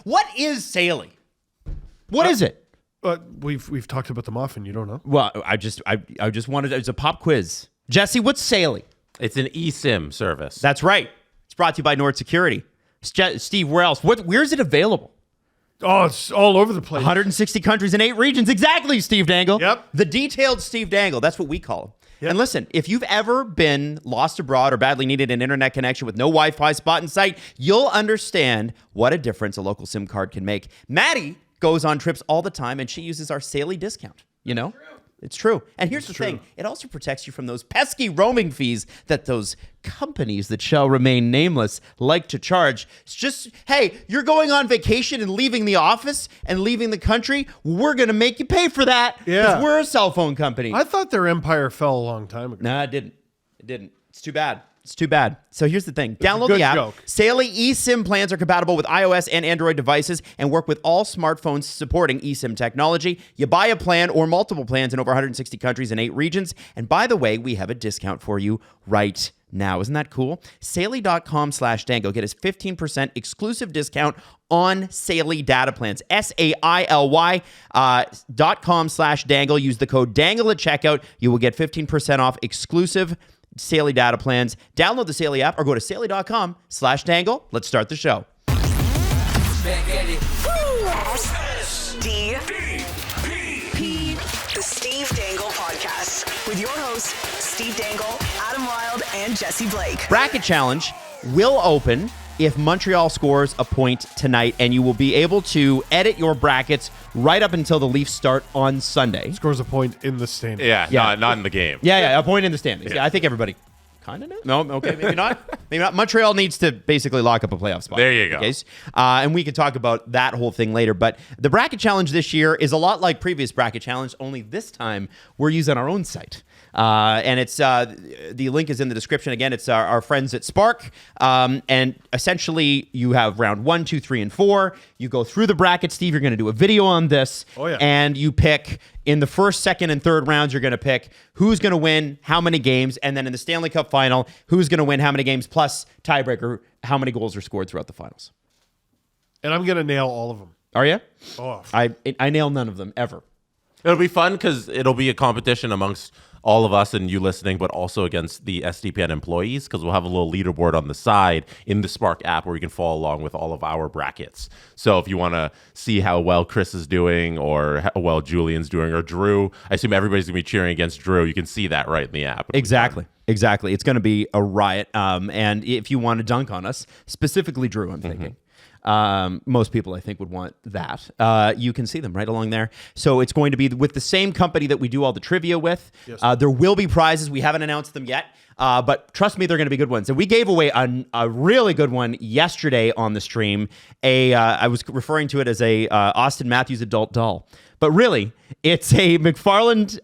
What is Saley? What is it? We've talked about them often. You don't know? Well, I just wanted, it's a pop quiz. Jesse, what's Saley? It's an eSIM service. That's right. It's brought to you by Nord Security. Steve, where else? Where is it available? Oh, it's all over the place. 160 countries and 8 regions. Exactly, Steve Dangle. Yep. The detailed Steve Dangle. That's what we call him. Yep. And listen, if you've ever been lost abroad or badly needed an internet connection with no Wi-Fi spot in sight, you'll understand what a difference a local SIM card can make. Maddie goes on trips all the time, and she uses our Saley discount. You know? It's true. And here's the thing. It also protects you from those pesky roaming fees that those companies that shall remain nameless like to charge. It's just, hey, you're going on vacation and leaving the office and leaving the country. We're going to make you pay for that. Yeah. We're a cell phone company. I thought their empire fell a long time ago. No, it didn't. It didn't. It's too bad. It's too bad. So here's the thing. Download the app. Saley eSIM plans are compatible with iOS and Android devices and work with all smartphones supporting eSIM technology. You buy a plan or multiple plans in over 160 countries and 8 regions. And by the way, we have a discount for you right now. Isn't that cool? Saley.com/Dangle. Get us 15% exclusive discount on Saley data plans. SAILY .com/Dangle. Use the code DANGLE at checkout. You will get 15% off exclusive Saley data plans. Download the Saley app or go to Saley.com/Dangle. Let's start the show. SDPN, the Steve Dangle Podcast, with your hosts, Steve Dangle, Adam Wilde, and Jesse Blake. Bracket Challenge will open if Montreal scores a point tonight, and you will be able to edit your brackets right up until the Leafs start on Sunday. Scores a point in the standings. Yeah. Not in the game. Yeah, a point in the standings. Yeah, I think everybody kind of knows. No, okay, maybe not. Maybe not. Montreal needs to basically lock up a playoff spot. There you go. Okay? And we can talk about that whole thing later. But the Bracket Challenge this year is a lot like previous Bracket Challenge, only this time we're using our own site. And it's the link is in the description. Again, it's our friends at Spark. And essentially, you have round 1, 2, 3, and 4. You go through the bracket. Steve, you're going to do a video on this. Oh, yeah. And you pick in the first, second, and third rounds, you're going to pick who's going to win how many games. And then in the Stanley Cup final, who's going to win how many games, plus tiebreaker, how many goals are scored throughout the finals. And I'm going to nail all of them. Are you? Oh. I nail none of them ever. It'll be fun because it'll be a competition amongst all of us and you listening, but also against the SDPN employees, because we'll have a little leaderboard on the side in the Spark app where you can follow along with all of our brackets. So if you want to see how well Chris is doing or how well Julian's doing or Drew, I assume everybody's going to be cheering against Drew. You can see that right in the app. Exactly. It's going to be a riot. And if you want to dunk on us, specifically Drew, I'm thinking. Most people, I think, would want that. You can see them right along there. So it's going to be with the same company that we do all the trivia with. Yes. There will be prizes. We haven't announced them yet, but trust me, they're going to be good ones. And we gave away a really good one yesterday on the stream. I was referring to it as a Austin Matthews adult doll. But really, it's a McFarland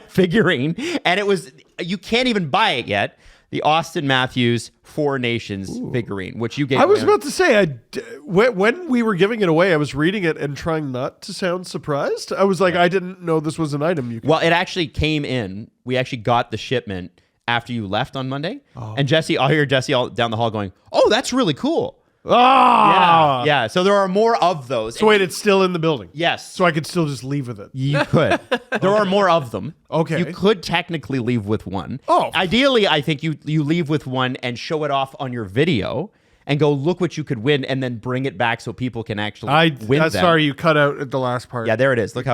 figurine, and you can't even buy it yet. The Austin Matthews Four Nations figurine, which you gave. I was about to say, when we were giving it away, I was reading it and trying not to sound surprised. I was like, I didn't know this was an item you could. Well, it actually came in. We actually got the shipment after you left on Monday. Oh. And I'll hear Jesse all down the hall going, "Oh, that's really cool." Ah, yeah. So there are more of those. So wait, it's still in the building? Yes. So I could still just leave with it? You could. There are more of them. Okay. You could technically leave with one. Oh. Ideally, I think you leave with one and show it off on your video and go, look what you could win, and then bring it back so people can actually win them. Sorry, you cut out at the last part. Yeah, there it is. Look,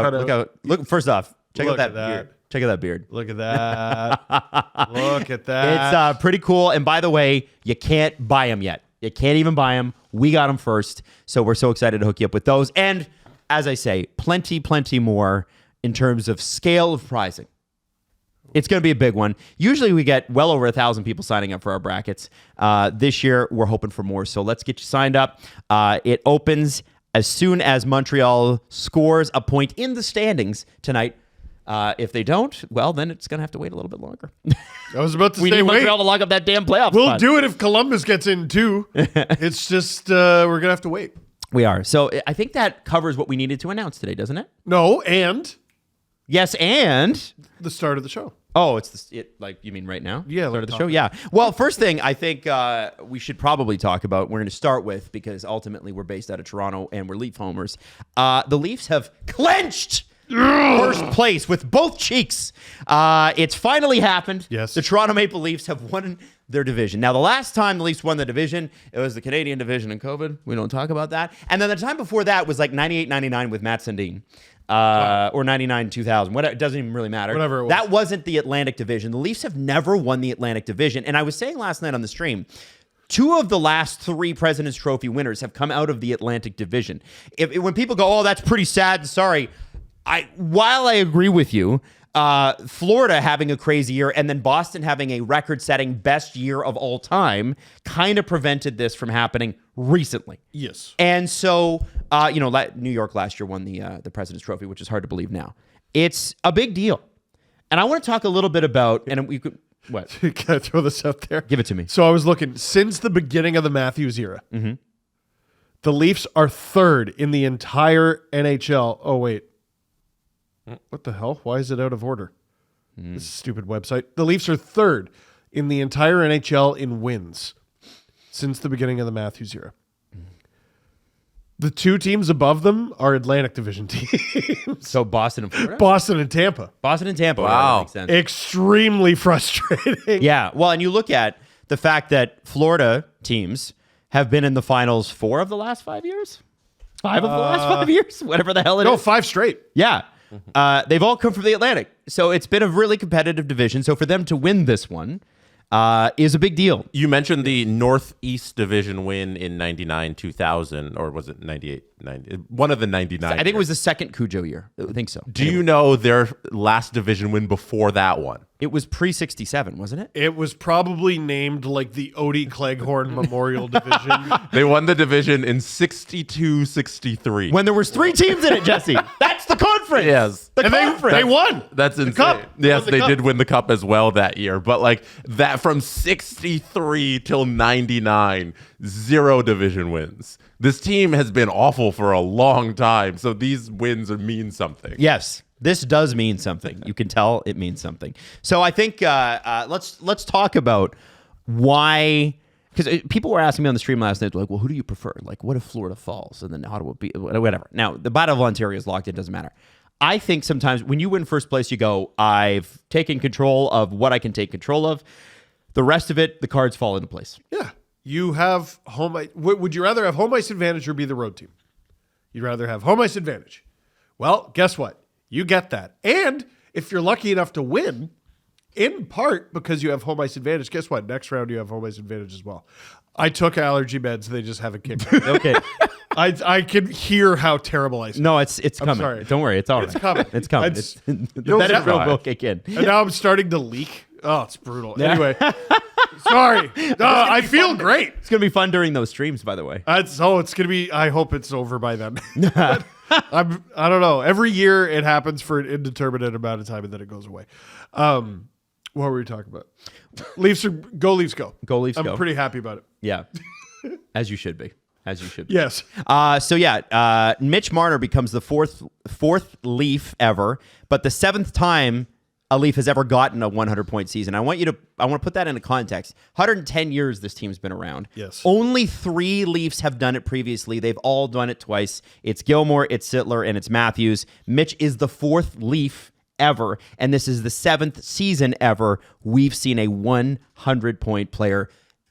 first off, check out that beard. Check out that beard. Look at that. Look at that. It's pretty cool. And by the way, you can't buy them yet. You can't even buy them. We got them first. So we're so excited to hook you up with those. And as I say, plenty more in terms of scale of prizing. It's going to be a big one. Usually we get well over 1,000 people signing up for our brackets. This year, we're hoping for more. So let's get you signed up. It opens as soon as Montreal scores a point in the standings tonight. If they don't, well, then it's going to have to wait a little bit longer. I was about to we say, need wait. Montreal to lock up that damn playoff We'll spot. do it if Columbus gets in too. It's just, we're going to have to wait. We are. So I think that covers what we needed to announce today, doesn't it? No, and Yes, and the start of the show. Oh, like you mean right now? Yeah, Start like of the talk. show. Yeah. Well, first thing I think we should probably talk about. We're going to start with because ultimately we're based out of Toronto and we're Leaf homers. The Leafs have clinched first place with both cheeks. It's finally happened. Yes. The Toronto Maple Leafs have won their division. Now, the last time the Leafs won the division, it was the Canadian division in COVID. We don't talk about that. And then the time before that was like 98-99 with Matt Sundin. Or 99-2000. It doesn't even really matter. Whatever it was. That wasn't the Atlantic Division. The Leafs have never won the Atlantic Division. And I was saying last night on the stream, 2 of the last 3 President's Trophy winners have come out of the Atlantic Division. When people go, oh, that's pretty sad and sorry, while I agree with you, Florida having a crazy year and then Boston having a record-setting best year of all time kind of prevented this from happening recently. Yes. And so, New York last year won the President's Trophy, which is hard to believe now. It's a big deal. And I want to talk a little bit about, and we could, what? Can I throw this out there? Give it to me. So I was looking, since the beginning of the Matthews era, the Leafs are 3rd in the entire NHL. Oh, wait. What the hell? Why is it out of order? This is a stupid website. The Leafs are 3rd in the entire NHL in wins since the beginning of the Matthews era. The 2 teams above them are Atlantic Division teams. So Boston and Florida? Boston and Tampa. Boston and Tampa. Wow. That makes sense. Extremely frustrating. Yeah. Well, and you look at the fact that Florida teams have been in the finals 4 of the last 5 years? 5 of the last 5 years? Whatever the hell it No, is. 5 straight. Yeah. They've all come from the Atlantic. So it's been a really competitive division. So for them to win this one is a big deal. You mentioned the Northeast Division win in 99-2000, or was it 98-90? One of the 99. I think it was the second Cujo year. I think so. Do you know their last division win before that one? It was pre-67, wasn't it? It was probably named like the Odie Cleghorn Memorial Division. They won the division in 62-63. When there was 3 teams in it, Jesse. That's the conference. Yes. The And conference. they won. That's insane. cup. Yes, Won the they cup. did win the cup as well that year. But like that from 63 till 99, 0 division wins. This team has been awful for a long time. So these wins mean something. Yes. This does mean something. You can tell it means something. So I think let's talk about why, because people were asking me on the stream last night, like, well, who do you prefer? Like, what if Florida falls and then Ottawa beat, whatever. Now, the Battle of Ontario is locked in, doesn't matter. I think sometimes when you win first place, you go, I've taken control of what I can take control of. The rest of it, the cards fall into place. Yeah. You have home ice. Would you rather have home ice advantage or be the road team? You'd rather have home ice advantage. Well, guess what? You get that. And if you're lucky enough to win, in part because you have home ice advantage, guess what? Next round, you have home ice advantage as well. I took allergy meds. They just haven't kicked in. Okay. I can hear how terrible I sound. No, it's coming. sorry. Don't worry. It's all right. It's coming. It's coming. It's- The You'll Benadryl survive. will kick in. And now I'm starting to leak. Oh, it's brutal. Anyway, sorry. I feel great. It's going to be fun during those streams, by the way. It's going to be, I hope it's over by then. But I don't know. Every year it happens for an indeterminate amount of time and then it goes away. What were we talking about? Leafs go Leafs go. Go Leafs I'm go. pretty happy about it. Yeah. As you should be. As you should be. Yes. Mitch Marner becomes the fourth Leaf ever, but the 7th time a Leaf has ever gotten a 100-point season. I want to put that into context. 110 years this team's been around. Yes. Only 3 Leafs have done it previously. They've all done it twice. It's Gilmore, it's Sittler, and it's Matthews. Mitch is the 4th Leaf ever, and this is the 7th season ever we've seen a 100-point player.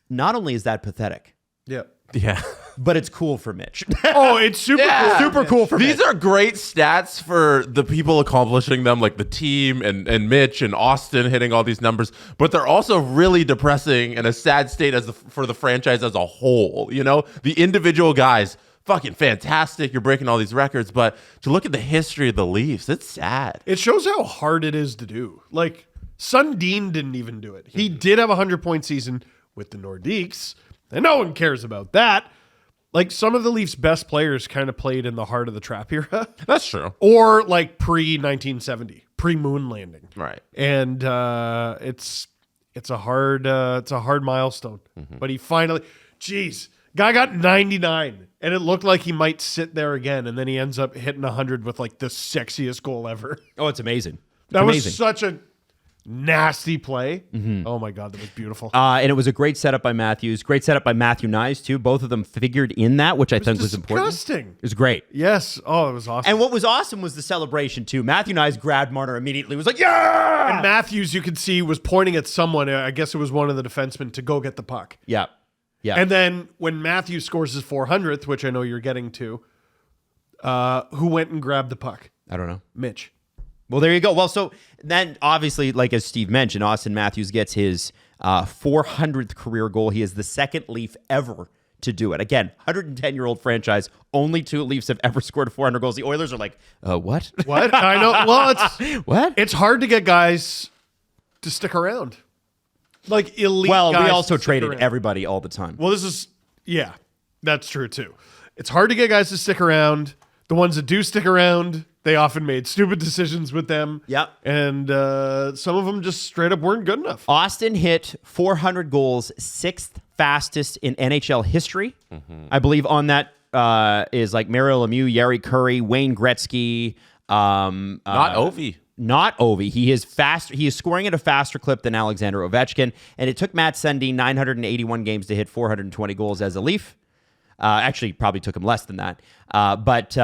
Not only is that pathetic, Yeah. Yeah. but it's cool for Mitch. Oh, it's super cool. Super cool for These Mitch. are great stats for the people accomplishing them, like the team and Mitch and Austin hitting all these numbers. But they're also really depressing and a sad state for the franchise as a whole. You know, the individual guys, fucking fantastic. You're breaking all these records. But to look at the history of the Leafs, it's sad. It shows how hard it is to do. Like, Sundin didn't even do it. He did have a 100-point season with the Nordiques, and no one cares about that. Like, some of the Leafs' best players kind of played in the heart of the trap era. That's true. Or, like, pre-1970, pre-moon landing. Right. And it's a hard milestone. But he finally, guy got 99, and it looked like he might sit there again, and then he ends up hitting 100 with, like, the sexiest goal ever. Oh, it's amazing. That Amazing. was such a nasty play. Oh my God, that was beautiful. And it was a great setup by Matthews. Great setup by Matthew Nyes, too. Both of them figured in that, which I think was important. Disgusting. It was great. Yes. Oh, it was awesome. And what was awesome was the celebration, too. Matthew Nyes grabbed Marner immediately. Was like, yeah! And Matthews, you could see, was pointing at someone. I guess it was one of the defensemen to go get the puck. Yeah. Yeah. And then when Matthews scores his 400th, which I know you're getting to, who went and grabbed the puck? I don't know. Mitch. Well, there you go. Well, so then obviously, like as Steve mentioned, Austin Matthews gets his 400th career goal. He is the second Leaf ever to do it. Again, 110-year-old franchise. Only 2 Leafs have ever scored 400 goals. The Oilers are like, what? What? I know. Well, What? It's hard to get guys to stick around. Like elite Well, guys we also to stick traded around. everybody all the time. Well, yeah, that's true too. It's hard to get guys to stick around. The ones that do stick around, they often made stupid decisions with them. Yep. And some of them just straight up weren't good enough. Austin hit 400 goals, 6th fastest in NHL history. I believe on that is like Mario Lemieux, Yari Curry, Wayne Gretzky. Not Ovi. Not Ovi. He is faster. He is scoring at a faster clip than Alexander Ovechkin. And it took Matt Sundin 981 games to hit 420 goals as a Leaf. Actually, probably took him less than that. But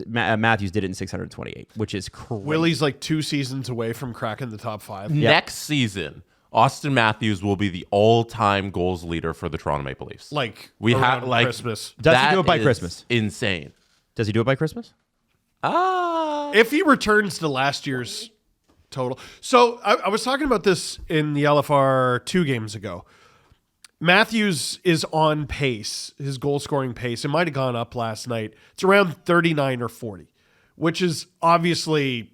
Matthews did it in 628, which is crazy. Willie's like 2 seasons away from cracking the top 5. Next season, Austin Matthews will be the all-time goals leader for the Toronto Maple Leafs. Like we around have like Christmas. Does he that do it by is Christmas? Insane. Does he do it by Christmas? If he returns to last year's total. So I was talking about this in the LFR 2 games ago. Matthews is on pace, his goal scoring pace. It might have gone up last night. It's around 39 or 40, which is obviously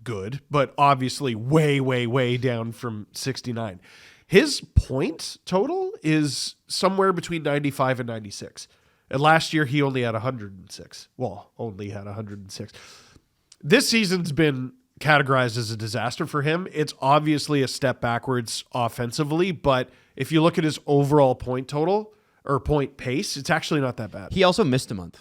good, but obviously way, way, way down from 69. His point total is somewhere between 95 and 96. And last year, he only had 106. Well, only had 106. This season's been categorized as a disaster for him. It's obviously a step backwards offensively, but if you look at his overall point total or point pace, it's actually not that bad. He also missed a month.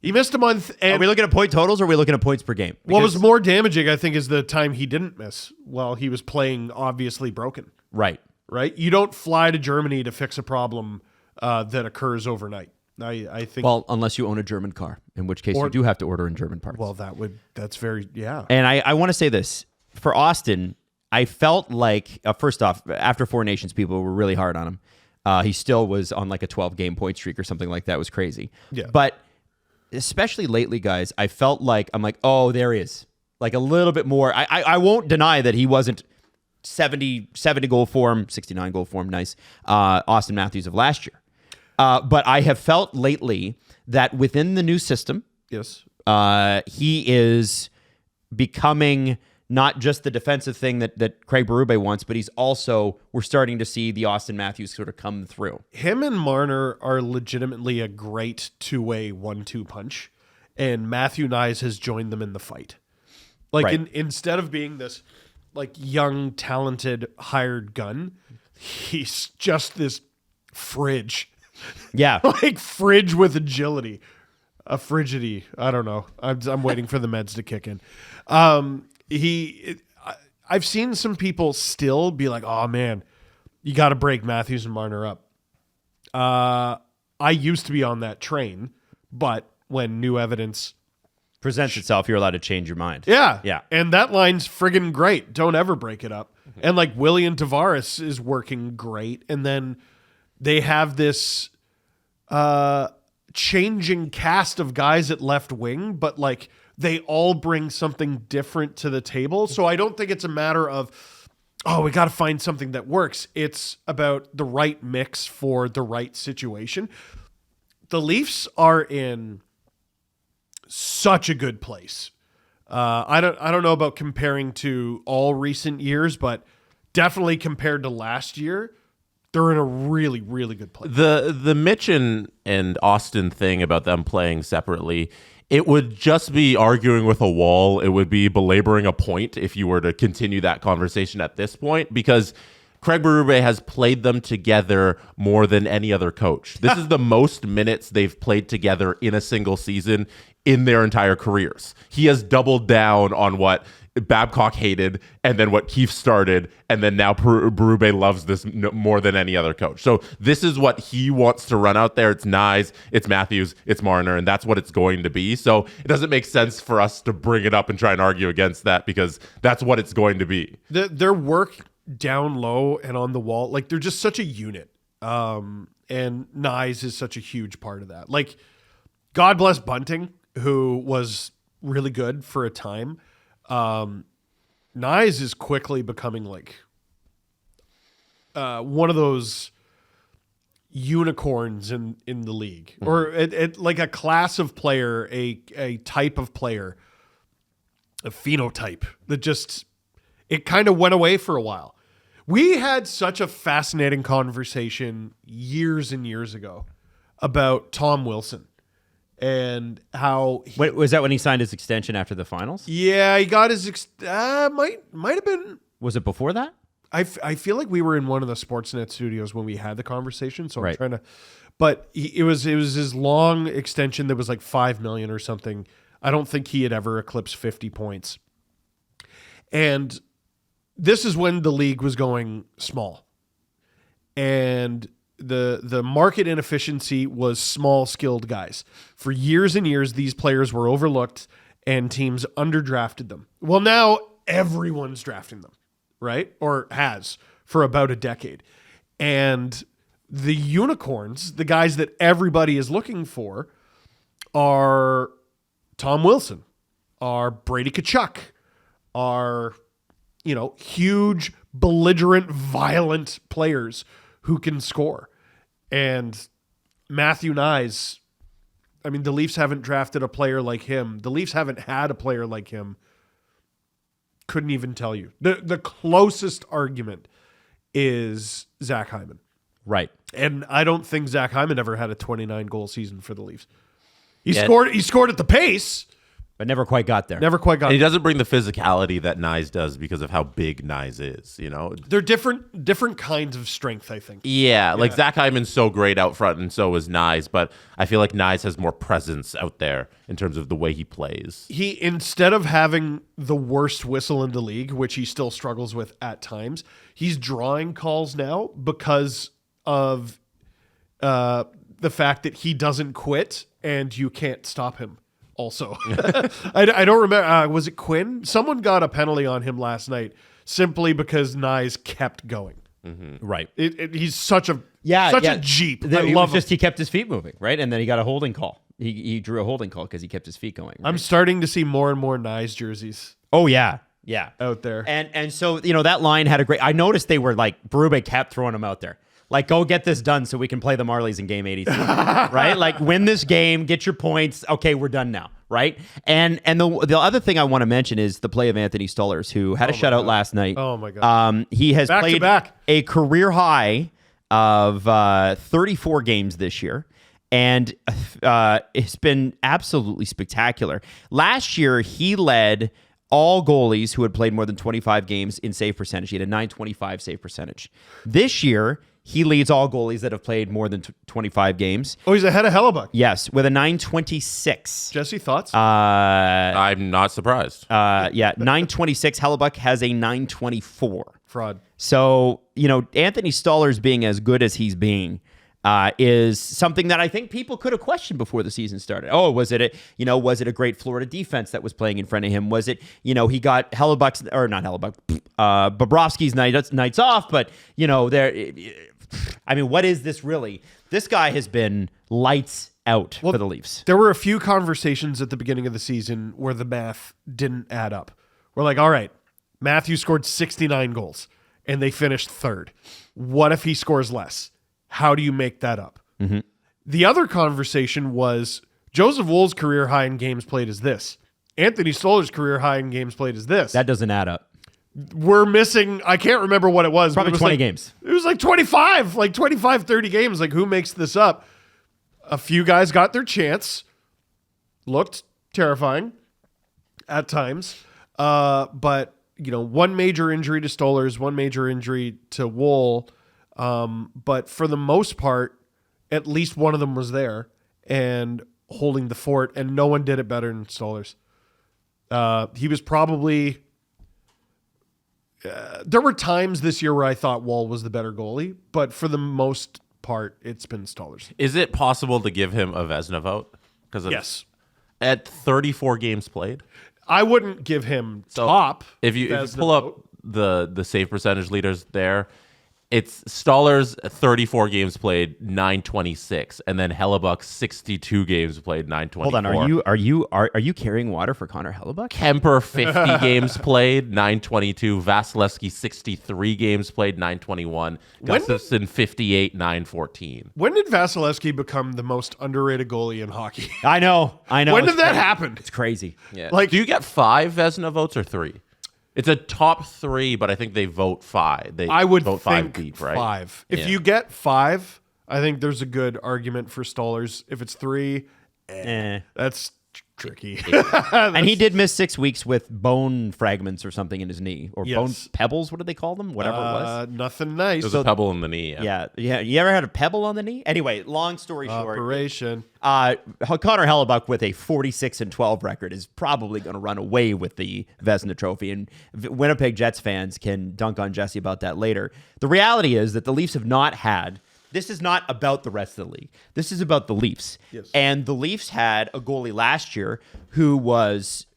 He missed a month. And Are we looking at point totals or are we looking at points per game? what was Because- more damaging, I think, is the time he didn't miss while he was playing obviously broken, Right. right? You don't fly to Germany to fix a problem that occurs overnight. I think. Well, unless you own a German car, in which case you do have to order in German parts. Well, that's very, yeah. And I want to say this. For Austin, I felt like, first off, after 4 Nations, people were really hard on him. He still was on like a 12-game point streak or something like that. It was crazy. Yeah. But especially lately, guys, I felt like, I'm like, oh, there he is. Like a little bit more. I won't deny that he wasn't 70 goal form, 69 goal form, nice, Austin Matthews of last year. But I have felt lately that within the new system, Yes. he is becoming not just the defensive thing that Craig Berube wants, but we're starting to see the Austin Matthews sort of come through. Him and Marner are legitimately a great 2-way 1-2 punch, and Matthew Nyes has joined them in the fight. Like Right. instead of being this like young, talented, hired gun, he's just this fridge. Yeah. Like fridge with agility. A frigidity. I don't know. I'm waiting for the meds to kick in. I've seen some people still be like, oh man, you got to break Matthews and Marner up. I used to be on that train, but when new evidence Presents itself, you're allowed to change your mind. Yeah. Yeah. And that line's friggin' great. Don't ever break it up. And like William Tavares is working great. And then they have this changing cast of guys at left wing, but like they all bring something different to the table. So I don't think it's a matter of, oh, we got to find something that works. It's about the right mix for the right situation. The Leafs are in such a good place. I don't know about comparing to all recent years, but definitely compared to last year, they're in a really, really good place. The Mitch and Austin thing about them playing separately, it would just be arguing with a wall. It would be belaboring a point if you were to continue that conversation at this point, because Craig Berube has played them together more than any other coach. This is the most minutes they've played together in a single season in their entire careers. He has doubled down on what Babcock hated, and then what Keefe started, and then now Berube loves this more than any other coach. So this is what he wants to run out there. It's Nyes, it's Matthews, it's Marner, and that's what it's going to be. So it doesn't make sense for us to bring it up and try and argue against that, because that's what it's going to be. Their work down low and on the wall, like they're just such a unit. And Nyes is such a huge part of that. Like, God bless Bunting, who was really good for a time. Nyes is quickly becoming like one of those unicorns in the league, or like a class of player, a type of player, a phenotype that just, it kind of went away for a while. We had such a fascinating conversation years and years ago about Tom Wilson and how Wait, was that when he signed his extension after the finals? yeah, he got his might have been. Was it before that? I feel like we were in one of the Sportsnet studios when we had the conversation, so I'm Right. trying to. But it was his long extension that was like $5 million or something. I don't think he had ever eclipsed 50 points, and this is when the league was going small, and the market inefficiency was small, skilled guys. For years and years, these players were overlooked and teams underdrafted them. Well, now everyone's drafting them, right? Or has for about a decade. And the unicorns, the guys that everybody is looking for, are Tom Wilson, are Brady Tkachuk, are, huge, belligerent, violent players who can score. And Matthew Nyes, I mean, the Leafs haven't drafted a player like him. The Leafs haven't had a player like him. Couldn't even tell you. The closest argument is Zach Hyman. Right. And I don't think Zach Hyman ever had a 29-goal season for the Leafs. He scored at the pace, But never quite got there. never quite got And he doesn't bring the physicality that Nyes does because of how big Nyes is, They're different kinds of strength, I think. Yeah, like Zach Hyman's so great out front, and so is Nyes, but I feel like Nyes has more presence out there in terms of the way he plays. He, instead of having the worst whistle in the league, which he still struggles with at times, he's drawing calls now because of the fact that he doesn't quit and you can't stop him. Also, I don't remember. Was it Quinn? Someone got a penalty on him last night simply because Nyes kept going. Right. He's such a Jeep. It I was love him. just he kept his feet moving, right? And then he got a holding call. He drew a holding call because he kept his feet going. Right? I'm starting to see more and more Nyes jerseys Oh yeah, yeah. out there. And so that line had a great. I noticed they were like Berube kept throwing them out there. Like, go get this done so we can play the Marlies in game 82, right? Like, win this game, get your points. Okay, we're done now, right? And the other thing I want to mention is the play of Anthony Stolarz, who had a shutout last night. Oh, my God. He has Back to played back. a career high of 34 games this year. And it's been absolutely spectacular. Last year, he led all goalies who had played more than 25 games in save percentage. He had a .925 save percentage. This year, he leads all goalies that have played more than 25 games. Oh, he's ahead of Hellebuck. Yes, with a .926. Jesse, thoughts? I'm not surprised. 926. Hellebuck has a .924. Fraud. So, Anthony Stolarz being as good as he's being is something that I think people could have questioned before the season started. Oh, was it a great Florida defense that was playing in front of him? Was it, he got Hellebuck's, or not Hellebuck, Bobrovsky's nights off, but, what is this really? This guy has been lights out for the Leafs. There were a few conversations at the beginning of the season where the math didn't add up. We're like, all right, Matthew scored 69 goals and they finished third. What if he scores less? How do you make that up? Mm-hmm. The other conversation was Joseph Wool's career high in games played is this. Anthony Stolar's career high in games played is this. That doesn't add up. We're missing, I can't remember what it was. Probably but it was 20 like, games. It was like 25, 30 games. Like, who makes this up? A few guys got their chance. Looked terrifying at times. But one major injury to Stolarz, one major injury to Woll. But for the most part, at least one of them was there and holding the fort, and no one did it better than Stolarz. He was probably... there were times this year where I thought Woll was the better goalie, but for the most part, it's been Stolarz. Is it possible to give him a Vezina vote? Yes. At 34 games played? I wouldn't give him top. If you pull up the save percentage leaders there, it's Stolarz 34 games played, 926, and then Hellebuck 62 games played, 924. Hold on, are you carrying water for Connor Hellebuck? Kemper 50 games played, 922. Vasilevsky 63 games played, 921. Gustafsson 58, 914. When did Vasilevsky become the most underrated goalie in hockey? I know. When did that happen? It's crazy. Yeah. Like, do you get 5 Vezina votes or 3? It's a top 3, but I think they vote 5. I would vote think 5 deep, right? 5. If you get 5, I think there's a good argument for Stolarz. If it's 3, that's tricky. And he did miss 6 weeks with bone fragments or something in his knee, or bone pebbles. What did they call them? Whatever it was. Nothing nice. There's a pebble in the knee. Yeah. You ever had a pebble on the knee? Anyway, long story short, Operation. Connor Hellebuck with a 46-12 record is probably going to run away with the Vezina Trophy, and Winnipeg Jets fans can dunk on Jesse about that later. The reality is that the Leafs have not had. This is not about the rest of the league. This is about the Leafs. Yes. And the Leafs had a goalie last year who was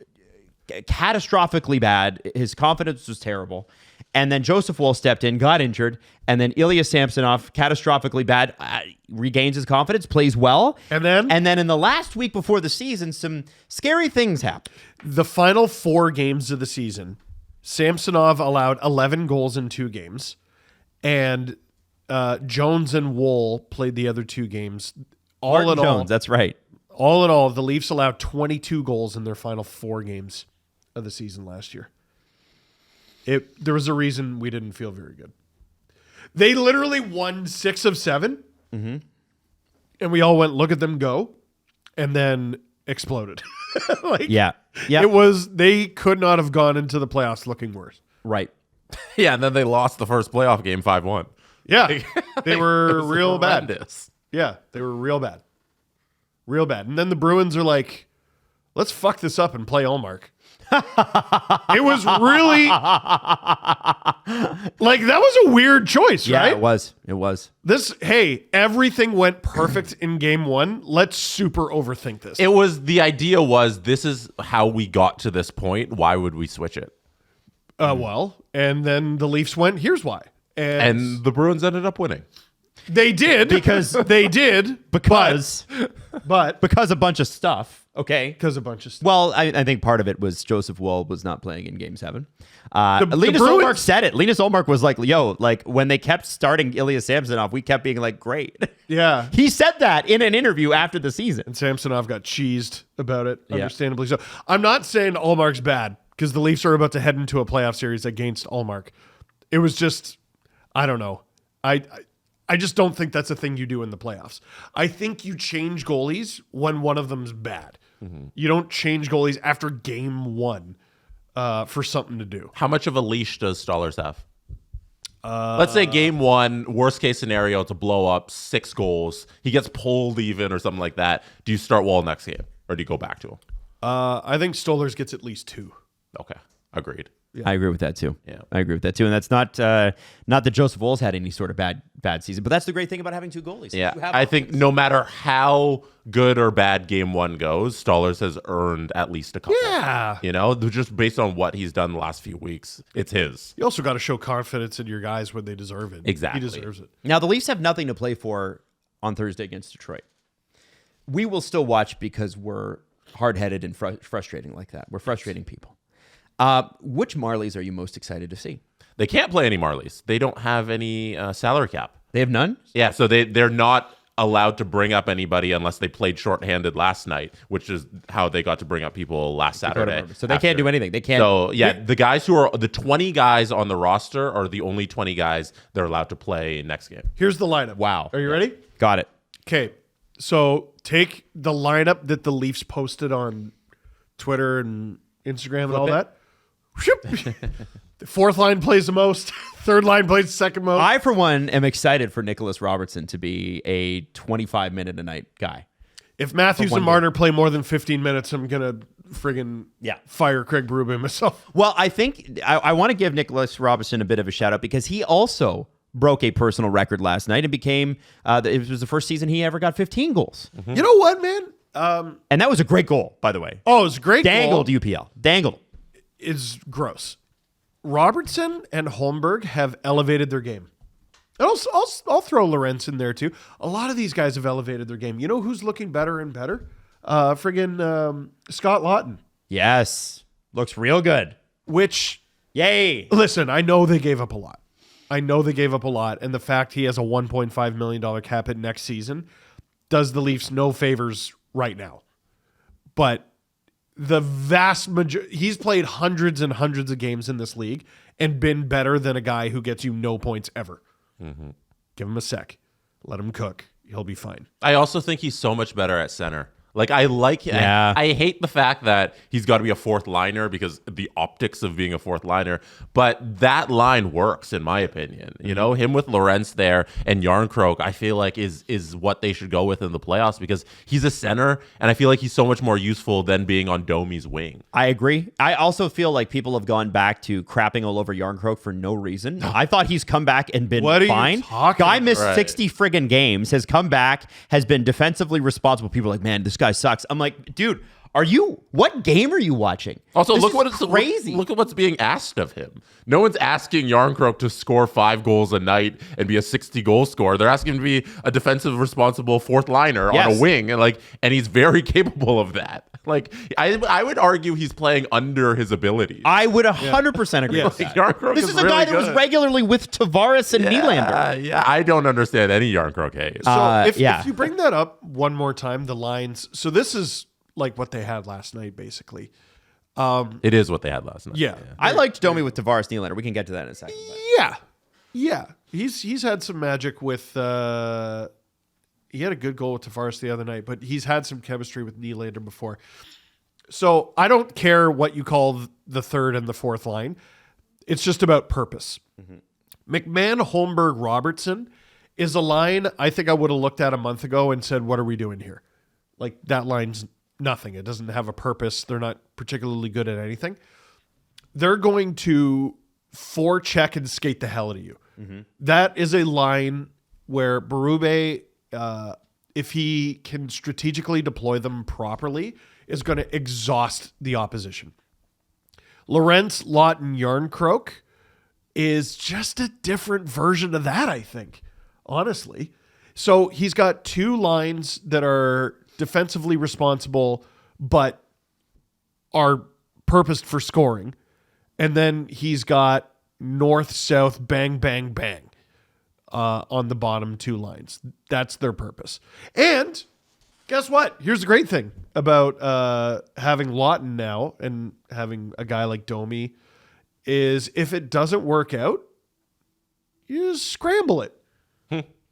catastrophically bad. His confidence was terrible. And then Joseph Woll stepped in, got injured. And then Ilya Samsonov, catastrophically bad, regains his confidence, plays well. And then in the last week before the season, some scary things happened. The final 4 games of the season, Samsonov allowed 11 goals in 2 games. And Jones and Woll played the other 2 games. Martin Jones, that's right. All in all, the Leafs allowed 22 goals in their final 4 games of the season last year. There was a reason we didn't feel very good. They literally won 6 of 7, and we all went, look at them go, and then exploded. Yeah. They could not have gone into the playoffs looking worse. Right. Yeah, and then they lost the first playoff game 5-1. Yeah, they were real bad. Horrendous. Yeah, they were real bad. Real bad. And then the Bruins are like, let's fuck this up and play Ullmark. It was really like, that was a weird choice, Yeah, right? it was. Everything went perfect in game 1. Let's super overthink this. The idea was, this is how we got to this point. Why would we switch it? And then the Leafs went, here's why. And the Bruins ended up winning. They did. Because a bunch of stuff. Okay. Because a bunch of stuff. Well, I think part of it was Joseph Woll was not playing in Game 7. Linus Bruins- Ullmark said it. Linus Ullmark was like, when they kept starting Ilya Samsonov, we kept being like, great. Yeah. He said that in an interview after the season. And Samsonov got cheesed about it, understandably so. I'm not saying Ullmark's bad, because the Leafs are about to head into a playoff series against Ullmark. It was just, I don't know. I just don't think that's a thing you do in the playoffs. I think you change goalies when one of them's bad. Mm-hmm. You don't change goalies after game 1 for something to do. How much of a leash does Stolarz have? Let's say game 1, worst case scenario, to blow up 6 goals. He gets pulled even or something like that. Do you start Woll next game, or do you go back to him? I think Stolarz gets at least 2. Okay, agreed. Yeah. I agree with that too. Yeah, I agree with that too. And that's not that Joseph Woll's had any sort of bad season, but that's the great thing about having 2 goalies. Yeah, I think no matter how good or bad game 1 goes, Stolarz has earned at least a couple. Yeah. Just based on what he's done the last few weeks, it's his. You also got to show confidence in your guys when they deserve it. Exactly. He deserves it. Now, the Leafs have nothing to play for on Thursday against Detroit. We will still watch because we're hard-headed and frustrating like that. We're frustrating people. Which Marlies are you most excited to see? They can't play any Marlies. They don't have any salary cap. They have none? Yeah, so they're not allowed to bring up anybody unless they played shorthanded last night, which is how they got to bring up people last Saturday. So they can't do anything. They can't. So, the guys who are the 20 guys on the roster are the only 20 guys they're allowed to play next game. Here's the lineup. Wow. Are you ready? Got it. Okay. So take the lineup that the Leafs posted on Twitter and Instagram and all that. The fourth line plays the most. Third line plays the second most. I, for one, am excited for Nicholas Robertson to be a 25-minute-a-night guy. If Matthews and Marner play more than 15 minutes, I'm going to friggin' fire Craig Berube myself. Well, I think I want to give Nicholas Robertson a bit of a shout out because he also broke a personal record last night and became, it was the first season he ever got 15 goals. Mm-hmm. You know what, man? And that was a great goal, by the way. Oh, it was a great Dangled goal. UPL. Dangled. Is gross. Robertson and Holmberg have elevated their game. And I'll throw Lorentz in there too. A lot of these guys have elevated their game. You know who's looking better and better? Scott Lawton. Yes. Looks real good. Which, yay. Listen, I know they gave up a lot. And the fact he has a $1.5 million cap hit next season does the Leafs no favors right now. But the vast majority, he's played hundreds and hundreds of games in this league and been better than a guy who gets you no points ever. Mm-hmm. Give him a sec. Let him cook. He'll be fine. I also think he's so much better at center. Like, I hate the fact that he's got to be a fourth liner because the optics of being a fourth liner, but that line works in my opinion. You know, him with Lorentz there and Yarncroke, I feel like is what they should go with in the playoffs because he's a center and I feel like he's so much more useful than being on Domi's wing. I agree. I also feel like people have gone back to crapping all over Yarncroke for no reason. I thought he's come back and been what fine. Are you talking Guy missed right. 60 friggin' games, has come back, has been defensively responsible. People are like, man, this guy sucks. I'm like, dude, what game are you watching? Also, This look is what it's crazy. Look at what's being asked of him. No one's asking Yarncroke to score 5 goals a night and be a 60-goal scorer. They're asking him to be a defensive responsible fourth liner on a wing, and he's very capable of that. Like, I would argue he's playing under his abilities. I would 100% agree with that. Yarncroke This is a guy that was regularly with Tavares and Nylander. Yeah, I don't understand any Yarncroke haze. So if you bring that up one more time, the lines. So this is like what they had last night, basically. It is what they had last night. Yeah. I liked Domi with Tavares Nylander. We can get to that in a second. But. Yeah. He's had some magic with. He had a good goal with Tavares the other night, but he's had some chemistry with Nylander before. So I don't care what you call the third and the fourth line. It's just about purpose. Mm-hmm. McMahon, Holmberg, Robertson is a line I think I would have looked at a month ago and said, what are we doing here? Like, that line's nothing. It doesn't have a purpose. They're not particularly good at anything. They're going to forecheck and skate the hell out of you. Mm-hmm. That is a line where Berube, if he can strategically deploy them properly, is going to exhaust the opposition. Lorentz, Lawton, Yarncroke is just a different version of that, I think, honestly. So he's got 2 lines that are defensively responsible, but are purposed for scoring. And then he's got north-south, bang, bang, bang on the bottom 2 lines. That's their purpose. And guess what? Here's the great thing about having Lawton now and having a guy like Domi is if it doesn't work out, you just scramble it.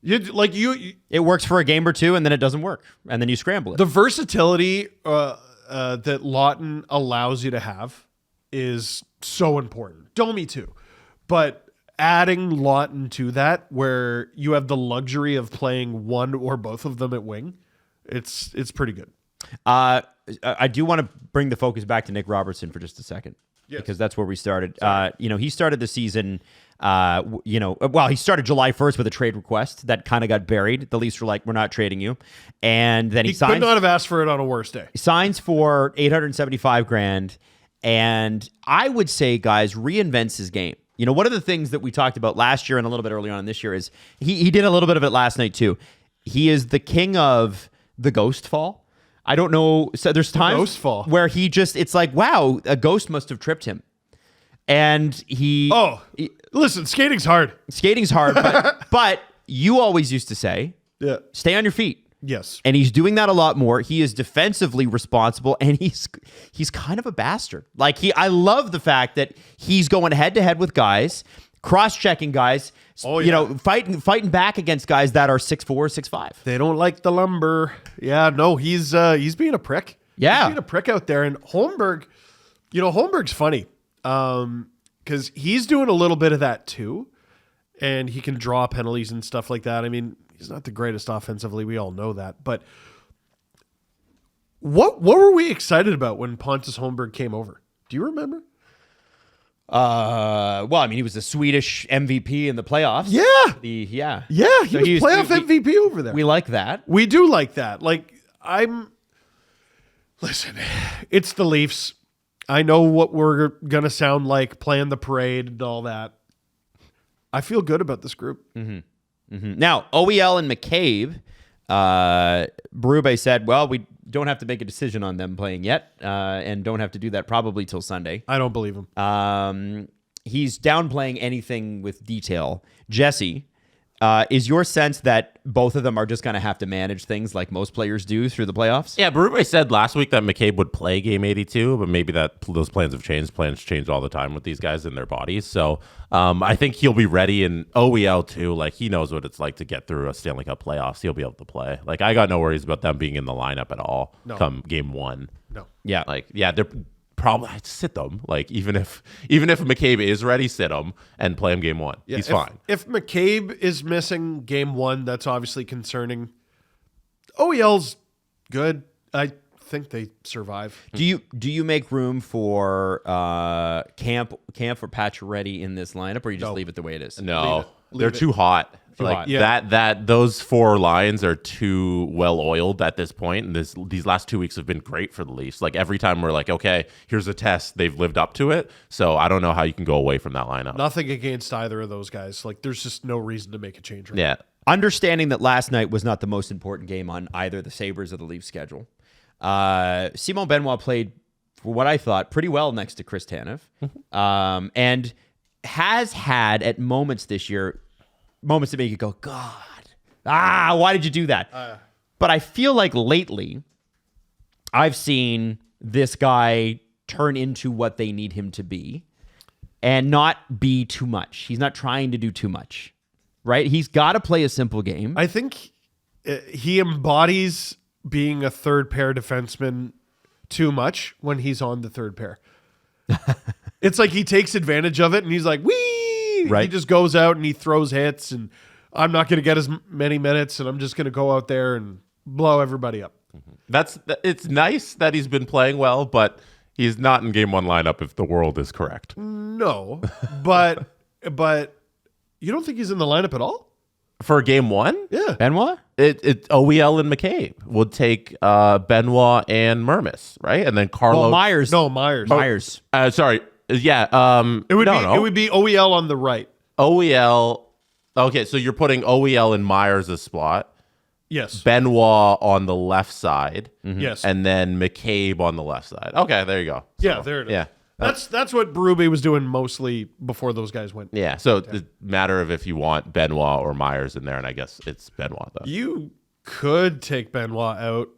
It works for a game or two, and then it doesn't work, and then you scramble it. The versatility that Lawton allows you to have is so important. Domi too, but adding Lawton to that, where you have the luxury of playing one or both of them at wing, it's pretty good. I do want to bring the focus back to Nick Robertson for just a second, because that's where we started. He started the season. He started July 1st with a trade request that kind of got buried. The Leafs were like, we're not trading you. And then he signs. Could not have asked for it on a worse day. Signs for $875,000. And I would say, guys, reinvents his game. You know, one of the things that we talked about last year and a little bit early on this year is he did a little bit of it last night too. He is the king of the ghost fall. I don't know. So there's times ghost fall where it's like, wow, a ghost must have tripped him. And listen, skating's hard. Skating's hard, but you always used to say, stay on your feet. Yes. And he's doing that a lot more. He is defensively responsible, and he's kind of a bastard. I love the fact that he's going head to head with guys, cross-checking guys, fighting back against guys that are 6'4", 6'5". They don't like the lumber. Yeah, no, he's being a prick. Yeah. He's being a prick out there. And Holmberg's funny. because he's doing a little bit of that too, and he can draw penalties and stuff like that. I mean, he's not the greatest offensively. We all know that. But what were we excited about when Pontus Holmberg came over? Do you remember? Well, I mean, he was the Swedish MVP in the playoffs. Yeah. He So he was playoff MVP over there. We like that. We do like that. Like, listen, it's the Leafs. I know what we're going to sound like playing the parade and all that. I feel good about this group. Now, OEL and McCabe, Berube said, well, we don't have to make a decision on them playing yet, and don't have to do that probably till Sunday. I don't believe him. He's downplaying anything with detail. Jesse, is your sense that both of them are just going to have to manage things like most players do through the playoffs? Yeah, Berube said last week that McCabe would play game 82, but maybe those plans have changed. Plans change all the time with these guys in their bodies. So I think he'll be ready, and OEL too. Like, he knows what it's like to get through a Stanley Cup playoffs. He'll be able to play. Like, I got no worries about them being in the lineup at all come game 1. No. Yeah. Like, yeah, they're probably sit them. Like, even if McCabe is ready, sit him and play him game 1. Yeah, He's fine. If McCabe is missing game 1, that's obviously concerning. OEL's good. I think they survive. Do you make room for Camp or Pacioretty in this lineup, or you just leave it the way it is? No, Leave they're it. too hot. Too hot. Yeah. Those 4 lines are too well oiled at this point, and these last 2 weeks have been great for the Leafs. Like, every time we're like, okay, here's a test, they've lived up to it. So I don't know how you can go away from that lineup. Nothing against either of those guys. Like, there's just no reason to make a change right Yeah, Understanding that last night was not the most important game on either the Sabres or the Leafs schedule. Simon Benoit played, for what I thought, pretty well next to Chris Tanev, and has had at moments this year moments that make you go, God, why did you do that? But I feel like lately I've seen this guy turn into what they need him to be and not be too much. He's not trying to do too much, right? He's got to play a simple game. I think he embodies being a third pair defenseman too much when he's on the third pair. It's like he takes advantage of it and he's like, wee! Right. He just goes out and he throws hits, and I'm not going to get as many minutes, and I'm just going to go out there and blow everybody up. it's nice that he's been playing well, but he's not in game 1 lineup if the world is correct. No, but you don't think he's in the lineup at all? For game 1? Yeah. Benoit? It OEL and McCabe would take Benoit and Murmis, right? And then Carlo. Well, Myers. No, Myers. Myers. Sorry. Yeah. It would be OEL on the right. OEL. Okay, so you're putting OEL in Myers' spot. Yes. Benoit on the left side. Yes. And then McCabe on the left side. Okay, there you go. Yeah, there it is. Yeah. That's what Berube was doing mostly before those guys went. Yeah. So it's a matter of if you want Benoit or Myers in there, and I guess it's Benoit though. You could take Benoit out,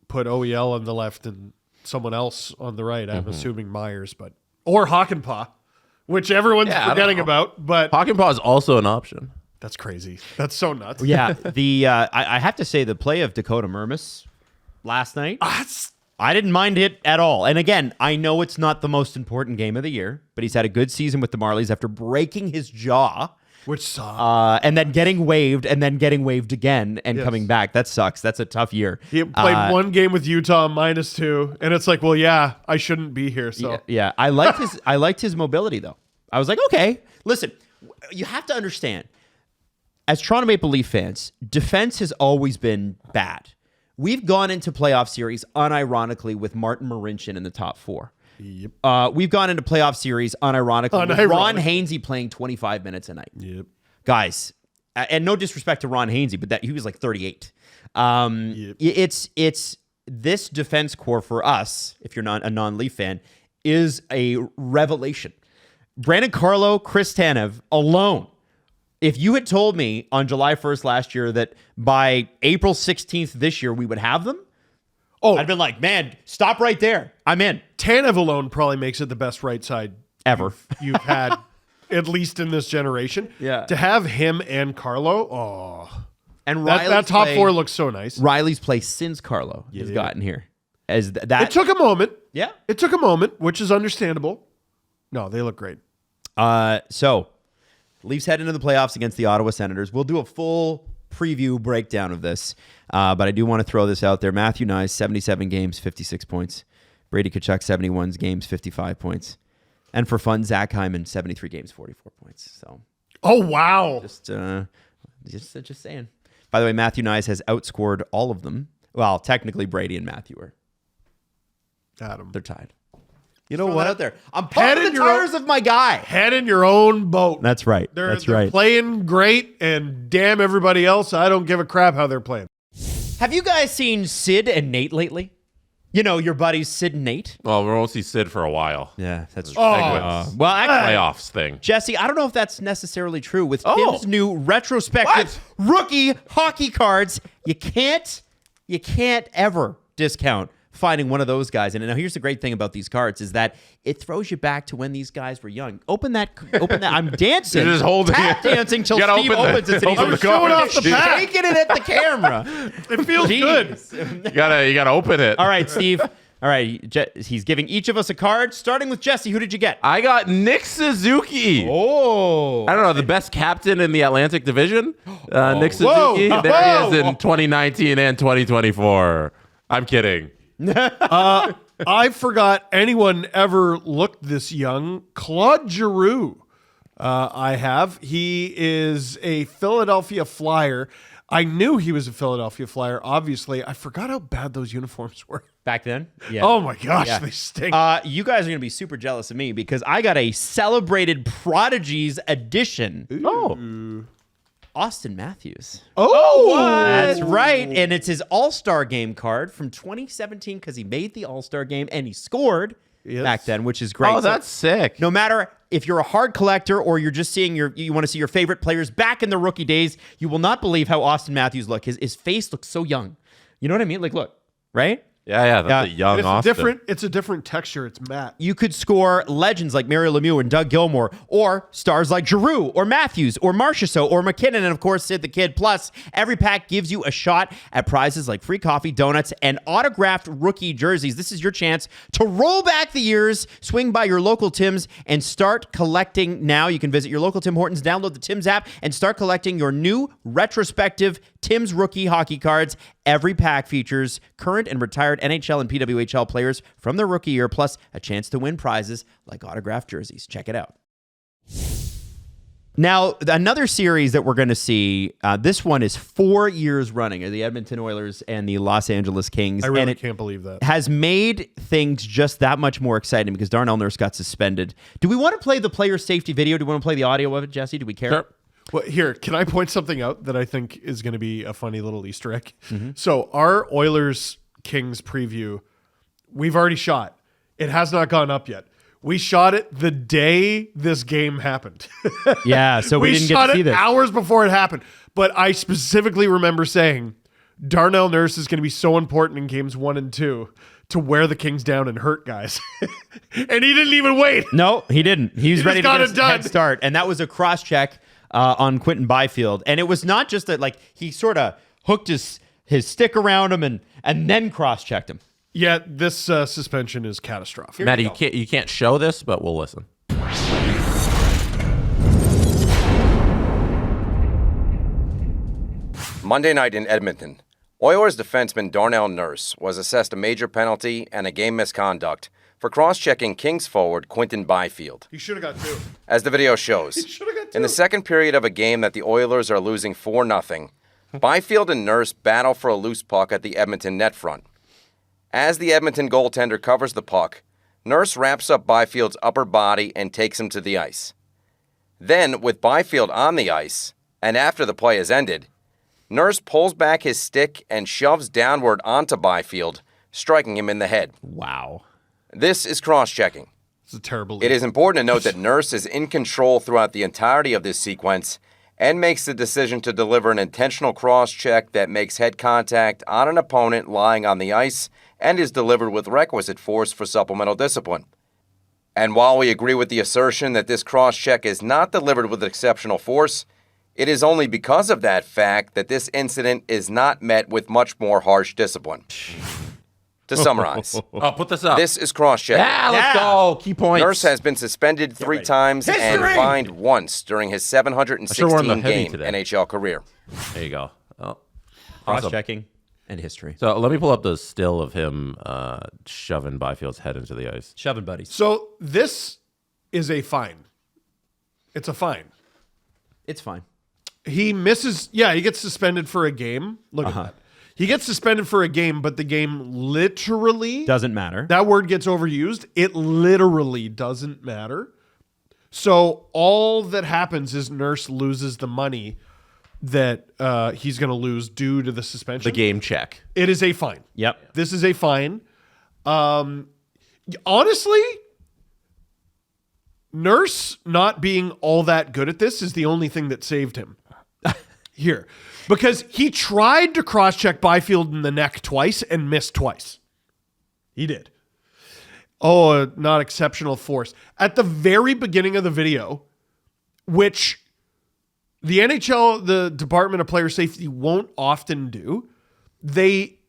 put OEL on the left and someone else on the right. I'm assuming Myers, or Hakanpää, which everyone's I don't forgetting know. about. But Hakanpää is also an option. that's crazy. That's so nuts. Yeah. I have to say the play of Dakota Murmis last night, I didn't mind it at all. And again, I know it's not the most important game of the year, but he's had a good season with the Marlies after breaking his jaw. Which sucks. And then getting waived again and coming back. That sucks. That's a tough year. He played one game with Utah -2, and it's like, well, yeah, I shouldn't be here. So Yeah. I liked his mobility though. I was like, okay, listen, you have to understand, as Toronto Maple Leaf fans, defense has always been bad. We've gone into playoff series unironically with Martin Marincin in the top 4. Yep. We've gone into playoff series unironically with Ron Hainsey playing 25 minutes a night. Yep. Guys, and no disrespect to Ron Hainsey, but he was like 38. It's this defense core for us, if you're not a non-Leaf fan, is a revelation. Brandon Carlo, Chris Tanev alone. If you had told me on July 1st last year that by April 16th this year we would have them, I'd been like, man, stop right there. I'm in. Tanev alone probably makes it the best right side Ever. you've had, at least in this generation. Yeah. To have him and Carlo, And that top 4 looks so nice. Riley's play since Carlo has gotten here. As that It took a moment. Yeah. It took a moment, which is understandable. No, they look great. So, Leafs head into the playoffs against the Ottawa Senators. We'll do a full preview breakdown of this, but I do want to throw this out there. Matthew Nyes, 77 games, 56 points. Brady Tkachuk, 71 games, 55 points. And for fun, Zach Hyman, 73 games, 44 points. So, Oh, wow. just saying. By the way, Matthew Nyes has outscored all of them. Well, technically, Brady and Matthew are. Adam. They're tied. You know Throw what? that Out there. I'm Head pumping in the your tires of my guy. Head in your own boat. That's right. They're That's right. playing great, and damn everybody else, I don't give a crap how they're playing. Have you guys seen Sid and Nate lately? You know, your buddies Sid and Nate? Well, we won't see Sid for a while. Yeah, that's true. Penguins. Well, actually, Playoffs thing. Jesse, I don't know if that's necessarily true. With Oh. Tim's new retrospective rookie hockey cards, you can't ever discount finding one of those guys. And now here's the great thing about these cards is that it throws you back to when these guys were young. Open that. I'm dancing. You're just holding tap it. dancing till You gotta Steve open opens it. And he's open the showing card. off the pack. shaking it at the camera. It feels good. Jeez. You gotta open it. All right, Steve. All right, he's giving each of us a card, starting with Jesse. Who did you get? I got Nick Suzuki. Oh. I don't know, the best captain in the Atlantic Division. Nick Suzuki. Whoa. There he is in 2019 and 2024. I'm kidding. I forgot anyone ever looked this young. Claude Giroux, I have. He is a Philadelphia Flyer. I knew he was a Philadelphia Flyer, obviously. I forgot how bad those uniforms were. Back then? Yeah. Oh my gosh, Yeah. they stink. You guys are going to be super jealous of me because I got a Celebrated Prodigies edition. Oh. Austin Matthews. Oh, That's right. And it's his All-Star Game card from 2017 because he made the All-Star Game and he scored back then, which is great. Oh, So that's sick. no matter if you're a hard collector or you're just seeing you want to see your favorite players back in the rookie days, you will not believe how Austin Matthews look. His face looks so young. You know what I mean? Like, look, right? Yeah, that's a young it's Austin. It's a different texture. It's matte. You could score legends like Mario Lemieux and Doug Gilmour, or stars like Giroux or Matthews or Marchessault or McKinnon, and of course Sid the Kid. Plus, every pack gives you a shot at prizes like free coffee, donuts, and autographed rookie jerseys. This is your chance to roll back the years, swing by your local Tim's, and start collecting now. You can visit your local Tim Hortons, download the Tim's app, and start collecting your new retrospective Tim's rookie hockey cards. Every pack features current and retired NHL and PWHL players from their rookie year, plus a chance to win prizes like autographed jerseys. Check it out. Now, another series that we're going to see, this one is 4 years running, are the Edmonton Oilers and the Los Angeles Kings. I really and it can't believe that. has made things just that much more exciting because Darnell Nurse got suspended. Do we want to play the player safety video? Do we want to play the audio of it, Jesse? Do we care? Sure. Well, here, can I point something out that I think is going to be a funny little Easter egg? Mm-hmm. So our Oilers Kings preview, we've already shot. It has not gone up yet. We shot it the day this game happened. Yeah, so we didn't get shot to see it this. hours before it happened. But I specifically remember saying Darnell Nurse is going to be so important in games 1 and 2 to wear the Kings down and hurt guys. And he didn't even wait. No, he didn't. He was He ready just to got get it a done. head start, and that was a cross check on Quentin Byfield. And it was not just that, like, he sort of hooked his stick around him and then cross checked him. Yeah, this suspension is catastrophic. Maddie, you can't show this, but we'll listen. Monday night in Edmonton, Oilers defenseman Darnell Nurse was assessed a major penalty and a game misconduct for cross-checking Kings forward Quentin Byfield. He should have got 2. As the video shows, shoulda got in the 2. second period of a game that the Oilers are losing 4-0, Byfield and Nurse battle for a loose puck at the Edmonton net front. As the Edmonton goaltender covers the puck, Nurse wraps up Byfield's upper body and takes him to the ice. Then, with Byfield on the ice, and after the play is ended, Nurse pulls back his stick and shoves downward onto Byfield, striking him in the head. Wow. This is cross-checking. It's a terrible It is important to note that Nurse is in control throughout the entirety of this sequence and makes the decision to deliver an intentional cross-check that makes head contact on an opponent lying on the ice and is delivered with requisite force for supplemental discipline. And while we agree with the assertion that this cross-check is not delivered with exceptional force, it is only because of that fact that this incident is not met with much more harsh discipline. To summarize, Oh, put this up. this is cross-checking. Yeah, let's go. Key points. Nurse has been suspended 3 times and fined once during his 716-game NHL career. There you go. Oh, Cross-checking and history. So let me pull up the still of him shoving Byfield's head into the ice. Shoving buddies. So this is a fine. It's a fine. It's fine. He misses. Yeah, he gets suspended for a game. Look at that. He gets suspended for a game, but the game literally Doesn't matter. That word gets overused. It literally doesn't matter. So all that happens is Nurse loses the money that he's going to lose due to the suspension. The game check. It is a fine. Yep. This is a fine. Honestly, Nurse not being all that good at this is the only thing that saved him here. Because he tried to cross-check Byfield in the neck twice and missed twice. He did. Oh, not exceptional force. At the very beginning of the video, which the NHL, the Department of Player Safety, won't often do, they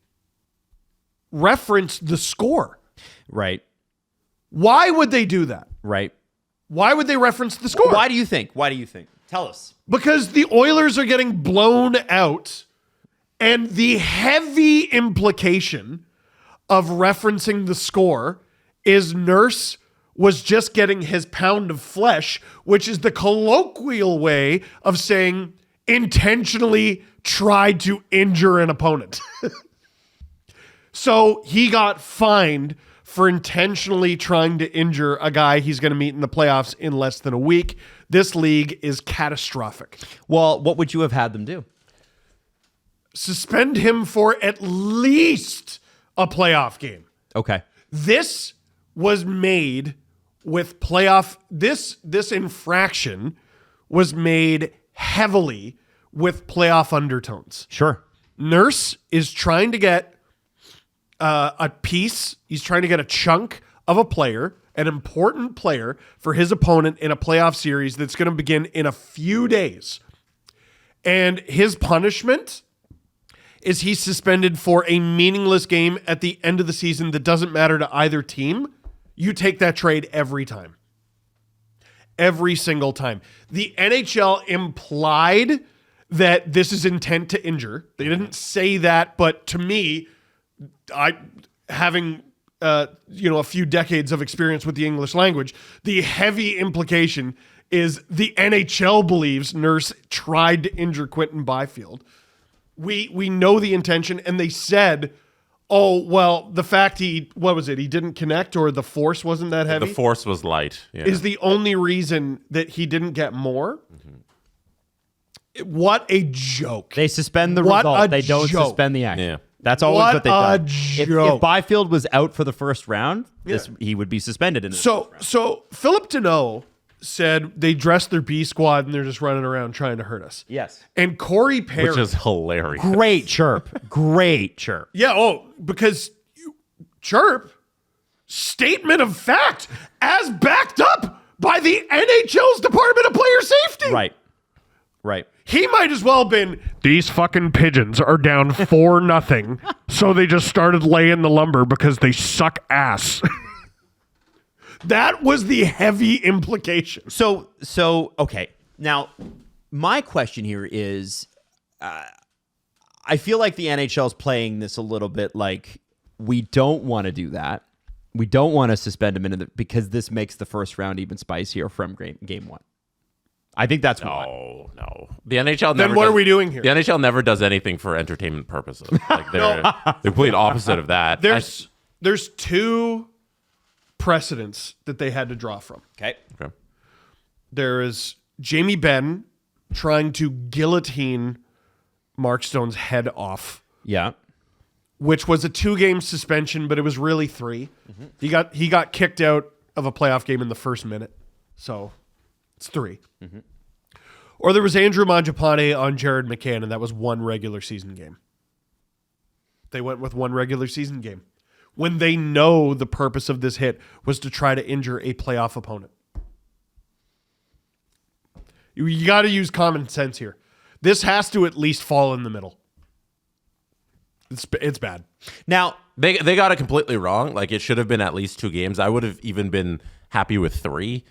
reference the score. Right. Why would they do that? Right. Why would they reference the score? Why do you think? Tell us. Because the Oilers are getting blown out, and the heavy implication of referencing the score is Nurse was just getting his pound of flesh, which is the colloquial way of saying intentionally tried to injure an opponent. So he got fined for intentionally trying to injure a guy he's going to meet in the playoffs in less than a week. This league is catastrophic. Well, what would you have had them do? Suspend him for at least a playoff game. Okay. This was made with playoff. This infraction was made heavily with playoff undertones. Sure. Nurse is trying to get a piece. He's trying to get a chunk of a player, an important player for his opponent in a playoff series that's going to begin in a few days. And his punishment is he's suspended for a meaningless game at the end of the season that doesn't matter to either team. You take that trade every time. Every single time. The NHL implied that this is intent to injure. They didn't say that, but to me, having a few decades of experience with the English language, the heavy implication is the NHL believes Nurse tried to injure Quinton Byfield. We know the intention, and they said, oh, well, the fact he didn't connect, or the force wasn't that heavy? The force was light. Yeah. Is the only reason that he didn't get more? What a joke. They suspend the What result. a They don't joke. suspend the action. Yeah. That's always what they've What a done. joke. If Byfield was out for the first round, he would be suspended. So Philip Deneau said they dressed their B squad and they're just running around trying to hurt us. Yes. And Corey Perry. Which is hilarious. Great chirp. Great chirp. Yeah, because chirp, statement of fact, as backed up by the NHL's Department of Player Safety. Right. He might as well have been, these fucking pigeons are down 4-0, so they just started laying the lumber because they suck ass. That was the heavy implication. So okay. Now, my question here is, I feel like the NHL is playing this a little bit like we don't want to do that. We don't want to suspend him because this makes the first round even spicier from game one. I think that's why. No. The NHL Then what are we doing here? The NHL never does anything for entertainment purposes. Like they're the complete opposite of that. There's two precedents that they had to draw from. Okay. There is Jamie Benn trying to guillotine Mark Stone's head off. Yeah. Which was a 2-game suspension, but it was really 3. Mm-hmm. He got kicked out of a playoff game in the first minute. So it's 3. Mm-hmm. Or there was Andrew Mangiapane on Jared McCann, and that was 1 regular season game. They went with 1 regular season game when they know the purpose of this hit was to try to injure a playoff opponent. You got to use common sense here. This has to at least fall in the middle. It's bad. Now, They got it completely wrong. Like, it should have been at least 2 games. I would have even been happy with 3.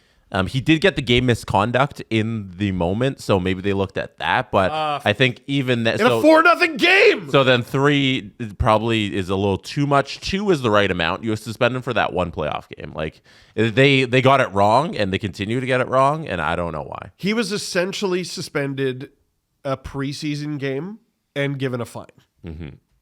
He did get the game misconduct in the moment, so maybe they looked at that. But I think even that in a 4-0 game. So then 3 probably is a little too much. 2 is the right amount. You suspend him for that 1 playoff game. Like, they got it wrong, and they continue to get it wrong, and I don't know why. He was essentially suspended a preseason game and given a fine.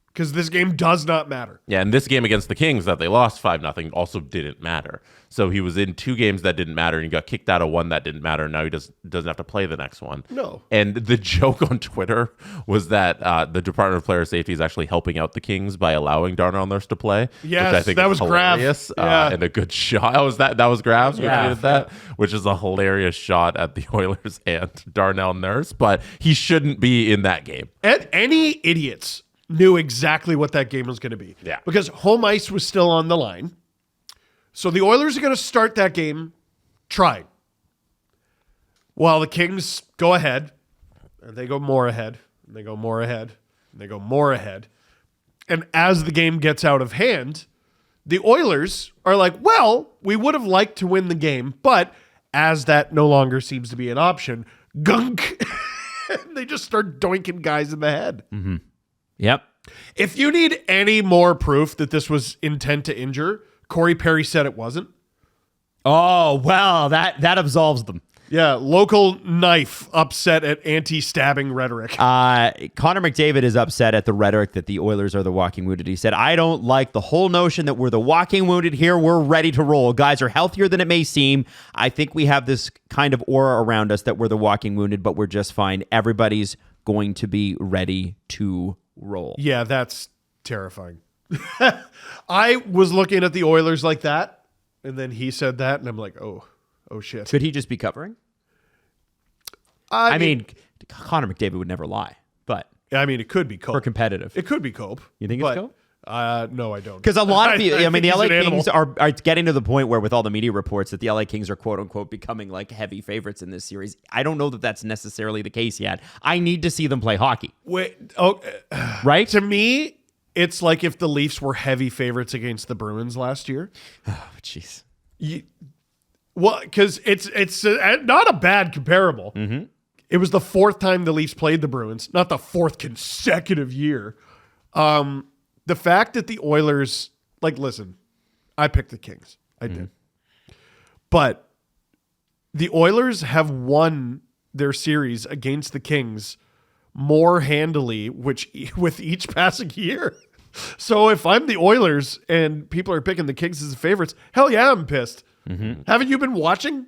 Because this game does not matter. Yeah, and this game against the Kings that they lost 5-0 also didn't matter. So he was in 2 games that didn't matter, and he got kicked out of 1 that didn't matter, and now he doesn't have to play the next one. No. And the joke on Twitter was that the Department of Player Safety is actually helping out the Kings by allowing Darnell Nurse to play. Yes, which I think that is was Grav. hilarious, Yeah. and a good shot. Oh, that was Grav who tweeted that, which is a hilarious shot at the Oilers and Darnell Nurse, but he shouldn't be in that game. And any idiots knew exactly what that game was going to be. Yeah. Because home ice was still on the line. So the Oilers are going to start that game tried. While the Kings go ahead, and they go more ahead, and they go more ahead, and they go more ahead. And as the game gets out of hand, the Oilers are like, well, we would have liked to win the game, but as that no longer seems to be an option, gunk. They just start doinking guys in the head. Mm-hmm. Yep. If you need any more proof that this was intent to injure, Corey Perry said it wasn't. Oh, well, that absolves them. Yeah, local knife upset at anti-stabbing rhetoric. Connor McDavid is upset at the rhetoric that the Oilers are the walking wounded. He said, I don't like the whole notion that we're the walking wounded here. We're ready to roll. Guys are healthier than it may seem. I think we have this kind of aura around us that we're the walking wounded, but we're just fine. Everybody's going to be ready to roll. Yeah, that's terrifying. I was looking at the Oilers like that, and then he said that, and I'm like, oh shit. Could he just be covering? I mean, Connor McDavid would never lie, but it could be cope. we're competitive. It could be cope. You think it's cope? No, I don't. Because a lot of people, I mean, think the LA he's an Kings animal. are getting to the point where, with all the media reports, that the LA Kings are quote unquote becoming like heavy favorites in this series. I don't know that that's necessarily the case yet. I need to see them play hockey. Right? To me, it's like if the Leafs were heavy favorites against the Bruins last year. Oh, jeez. Well, because it's not a bad comparable. Mm-hmm. It was the 4th time the Leafs played the Bruins, not the 4th consecutive year. The fact that the Oilers, listen, I picked the Kings. I did. But the Oilers have won their series against the Kings more handily, with each passing year. So if I'm the Oilers and people are picking the Kings as favorites, hell yeah, I'm pissed. Mm-hmm. Haven't you been watching?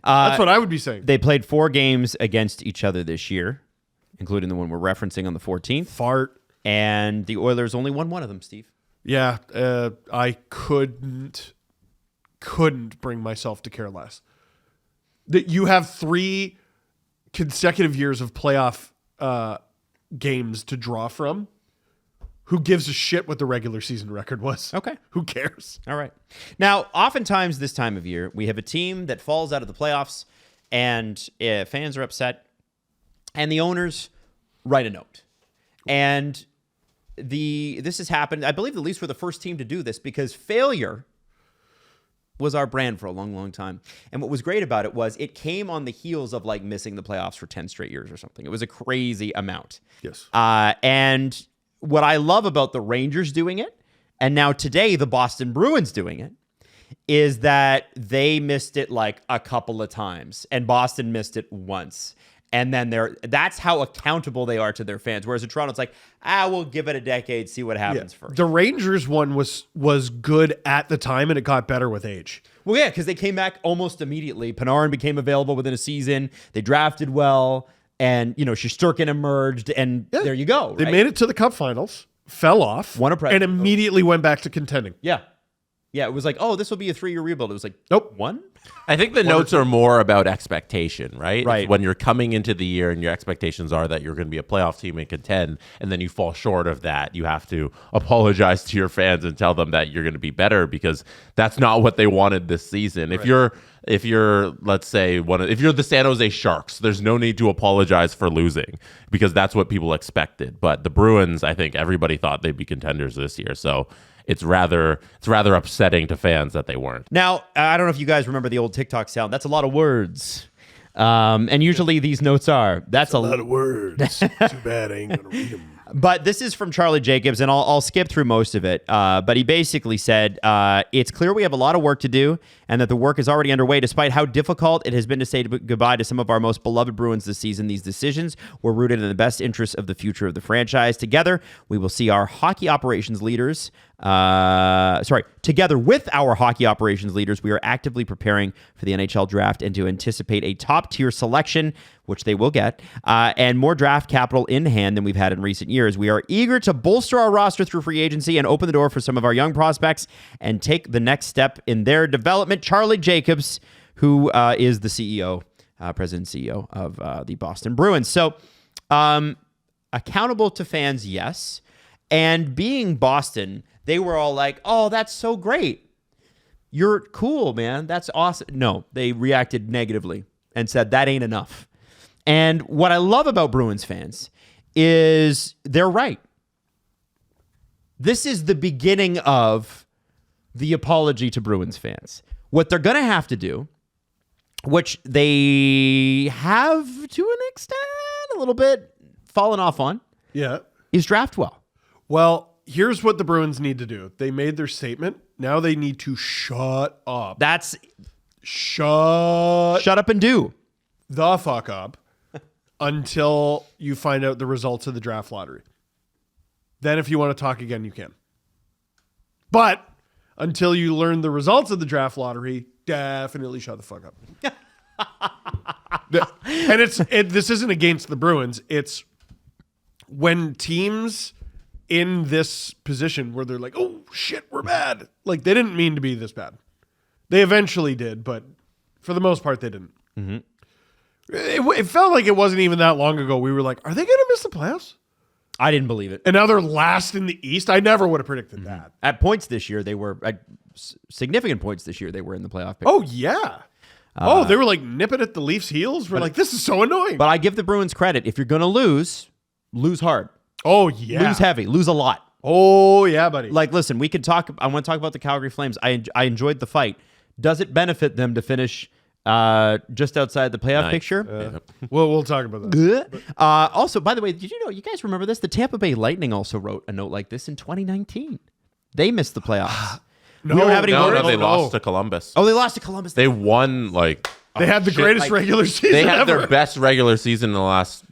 That's what I would be saying. They played 4 games against each other this year, including the one we're referencing on the 14th. Fart. And the Oilers only won one of them, Steve. Yeah, I couldn't bring myself to care less. That you have 3 consecutive years of playoff games to draw from. Who gives a shit what the regular season record was? Okay. Who cares? All right. Now, oftentimes this time of year, we have a team that falls out of the playoffs, and fans are upset, and the owners write a note. And this has happened. I believe the Leafs were the first team to do this because failure was our brand for a long, long time. And what was great about it was it came on the heels of missing the playoffs for 10 straight years or something. It was a crazy amount. Yes. And what I love about the Rangers doing it, and now today the Boston Bruins doing it, is that they missed it a couple of times, and Boston missed it once. And then that's how accountable they are to their fans. Whereas in Toronto, it's we'll give it a decade, see what happens first. The Rangers one was good at the time, and it got better with age. Well, yeah, because they came back almost immediately. Panarin became available within a season. They drafted well. And, Shesterkin emerged, and there you go. They right? made it to the Cup Finals, fell off, Won a and immediately went back to contending. Yeah. Yeah, it was this will be a 3-year rebuild. It was nope. 1? I think the notes are more about expectation, right? Right. It's when you're coming into the year and your expectations are that you're going to be a playoff team and contend, and then you fall short of that, you have to apologize to your fans and tell them that you're going to be better because that's not what they wanted this season. Right. If you're, let's say, if you're the San Jose Sharks, there's no need to apologize for losing because that's what people expected. But the Bruins, I think everybody thought they'd be contenders this year. So it's rather upsetting to fans that they weren't. Now, I don't know if you guys remember the old TikTok sound. That's a lot of words. And usually these notes are, that's a lot of words. Too bad I ain't going to read them. But this is from Charlie Jacobs, and I'll skip through most of it. But he basically said, it's clear we have a lot of work to do and that the work is already underway. Despite how difficult it has been to say goodbye to some of our most beloved Bruins this season, these decisions were rooted in the best interests of the future of the franchise. Together, we will see our hockey operations leaders... together with our hockey operations leaders, we are actively preparing for the NHL draft and to anticipate a top-tier selection, which they will get, and more draft capital in hand than we've had in recent years. We are eager to bolster our roster through free agency and open the door for some of our young prospects and take the next step in their development. Charlie Jacobs, who is the CEO, president and CEO of the Boston Bruins. So, accountable to fans, yes. And being Boston, they were all like, oh, that's so great. You're cool, man. That's awesome. No, they reacted negatively and said that ain't enough. And what I love about Bruins fans is they're right. This is the beginning of the apology to Bruins fans. What they're going to have to do, which they have to an extent a little bit fallen off on, is draft well. Well, here's what the Bruins need to do. They made their statement. Now they need to shut up. Shut up and do the fuck up until you find out the results of the draft lottery. Then if you want to talk again, you can. But until you learn the results of the draft lottery, definitely shut the fuck up. And this isn't against the Bruins. It's when teams in this position where they're like, oh shit, we're bad. Like, they didn't mean to be this bad. They eventually did, but for the most part, they didn't. Mm-hmm. It felt like it wasn't even that long ago. We were like, are they going to miss the playoffs? I didn't believe it. And now they're last in the East. I never would have predicted that. At points this year, they were at significant points this year. They were in the playoff picture. Oh yeah. They were like nipping at the Leafs' heels. We're like, this is so annoying. But I give the Bruins credit. If you're going to lose hard. Oh yeah. Lose heavy. Lose a lot. Oh yeah, buddy. Like, listen, we can talk. I want to talk about the Calgary Flames. I enjoyed the fight. Does it benefit them to finish just outside the playoff picture? We'll talk about that. Also, by the way, did you know, you guys remember this? The Tampa Bay Lightning also wrote a note like this in 2019. They missed the playoffs. No, we don't have any word. They lost to Columbus. Oh, they lost to Columbus. They won they had the greatest regular season They had ever. their best regular season in the last,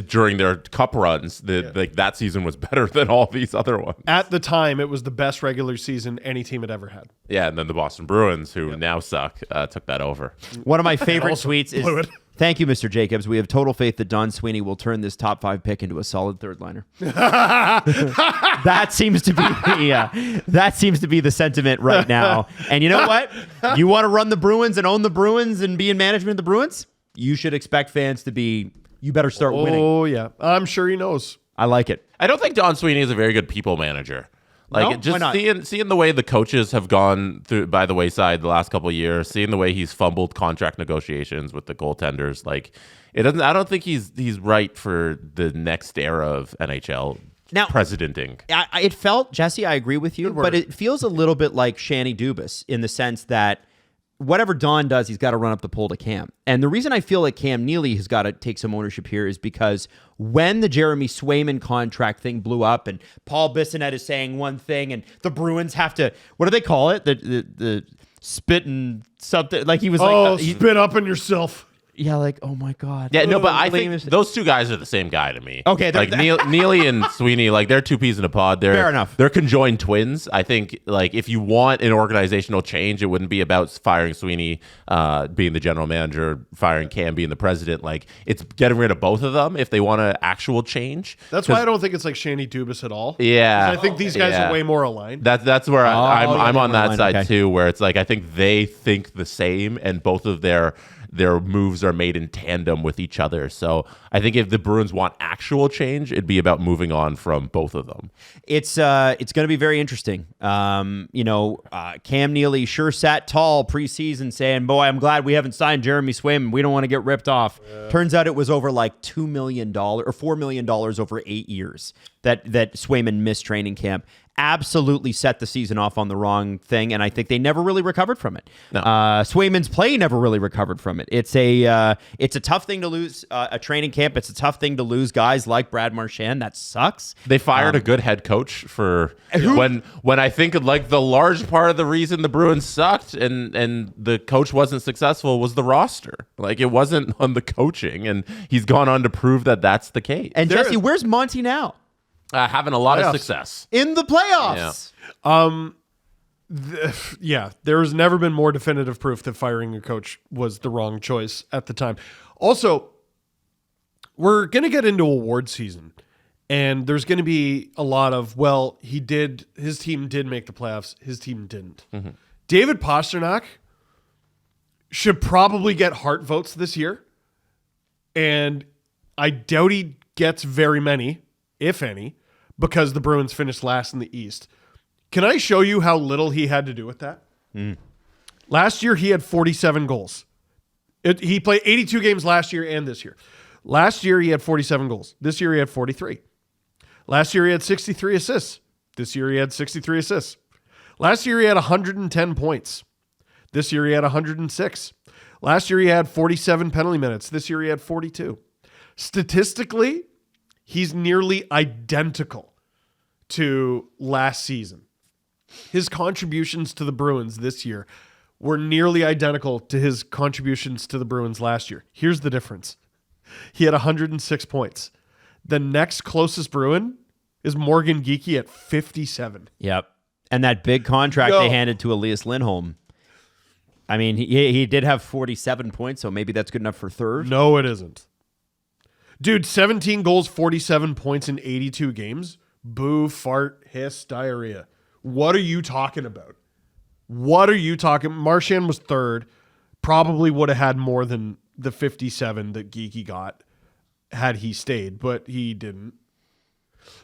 during their cup runs. That season was better than all these other ones. At the time, it was the best regular season any team had ever had. Yeah, and then the Boston Bruins, who now suck, took that over. One of my favorite tweets blew is, it. thank you, Mr. Jacobs. We have total faith that Don Sweeney will turn this top 5 pick into a solid third liner. That seems to be the sentiment right now. And you know what? You want to run the Bruins and own the Bruins and be in management of the Bruins? You should expect fans to be, you better start winning. Oh, yeah. I'm sure he knows. I like it. I don't think Don Sweeney is a very good people manager. No? Just Why not? seeing the way the coaches have gone through by the wayside the last couple of years, seeing the way he's fumbled contract negotiations with the goaltenders, it doesn't. I don't think he's right for the next era of NHL presidenting. It felt, Jesse, I agree with you, but it feels a little bit like Shanny Dubas in the sense that whatever Don does, he's got to run up the pole to Cam. And the reason I feel like Cam Neely has got to take some ownership here is because when the Jeremy Swayman contract thing blew up and Paul Bissonnette is saying one thing and the Bruins have to, what do they call it? The spit and something. Like he was spit up in yourself. Yeah, like, oh my God. Yeah, no, but I think those two guys are the same guy to me. Okay. Neely and Sweeney, they're two peas in a pod. Fair enough. They're conjoined twins. I think, if you want an organizational change, it wouldn't be about firing Sweeney being the general manager, firing Cam being the president. It's getting rid of both of them if they want an actual change. That's why I don't think it's like Shanny Dubas at all. Yeah. I think these guys are way more aligned. That's where I'm on that side okay. too, where it's I think they think the same and both of their moves are made in tandem with each other. So I think if the Bruins want actual change, it'd be about moving on from both of them. It's going to be very interesting. Cam Neely sure sat tall preseason saying, boy, I'm glad we haven't signed Jeremy Swayman. We don't want to get ripped off. Yeah. Turns out it was over $2 million or $4 million over 8 years that Swayman missed training camp. absolutely set the season off on the wrong thing, and I think they never really recovered from it. No. Swayman's play never really recovered from it. It's a tough thing to lose a training camp. It's a tough thing to lose guys like Brad Marchand. That sucks. They fired a good head coach for when I think like the large part of the reason the Bruins sucked and the coach wasn't successful was the roster. Like it wasn't on the coaching, and he's gone on to prove that that's the case. And Jesse, where's Monty now? Having a lot Playoffs. of success. In the playoffs. There's never been more definitive proof that firing a coach was the wrong choice at the time. Also, we're going to get into award season, and there's going to be a lot of, his team did make the playoffs, his team didn't. Mm-hmm. David Pastrnak should probably get Hart votes this year, and I doubt he gets very many, if any, because the Bruins finished last in the East. Can I show you how little he had to do with that? Last year, he had 47 goals. He played 82 games last year and this year. Last year, he had 47 goals. This year, he had 43. Last year, he had 63 assists. This year, he had 63 assists. Last year, he had 110 points. This year, he had 106. Last year, he had 47 penalty minutes. This year, he had 42. Statistically, he's nearly identical to last season. His contributions to the Bruins this year were nearly identical to his contributions to the Bruins last year. Here's the difference. He had 106 points. The next closest Bruin is Morgan Geekie at 57. Yep. And that big contract they handed to Elias Lindholm. I mean, he did have 47 points, so maybe that's good enough for third. No, it isn't. Dude, 17 goals, 47 points in 82 games. Boo, fart, hiss, diarrhea. What are you talking about? What are you talking? Marchand was third. Probably would have had more than the 57 that Geekie got had he stayed, but he didn't.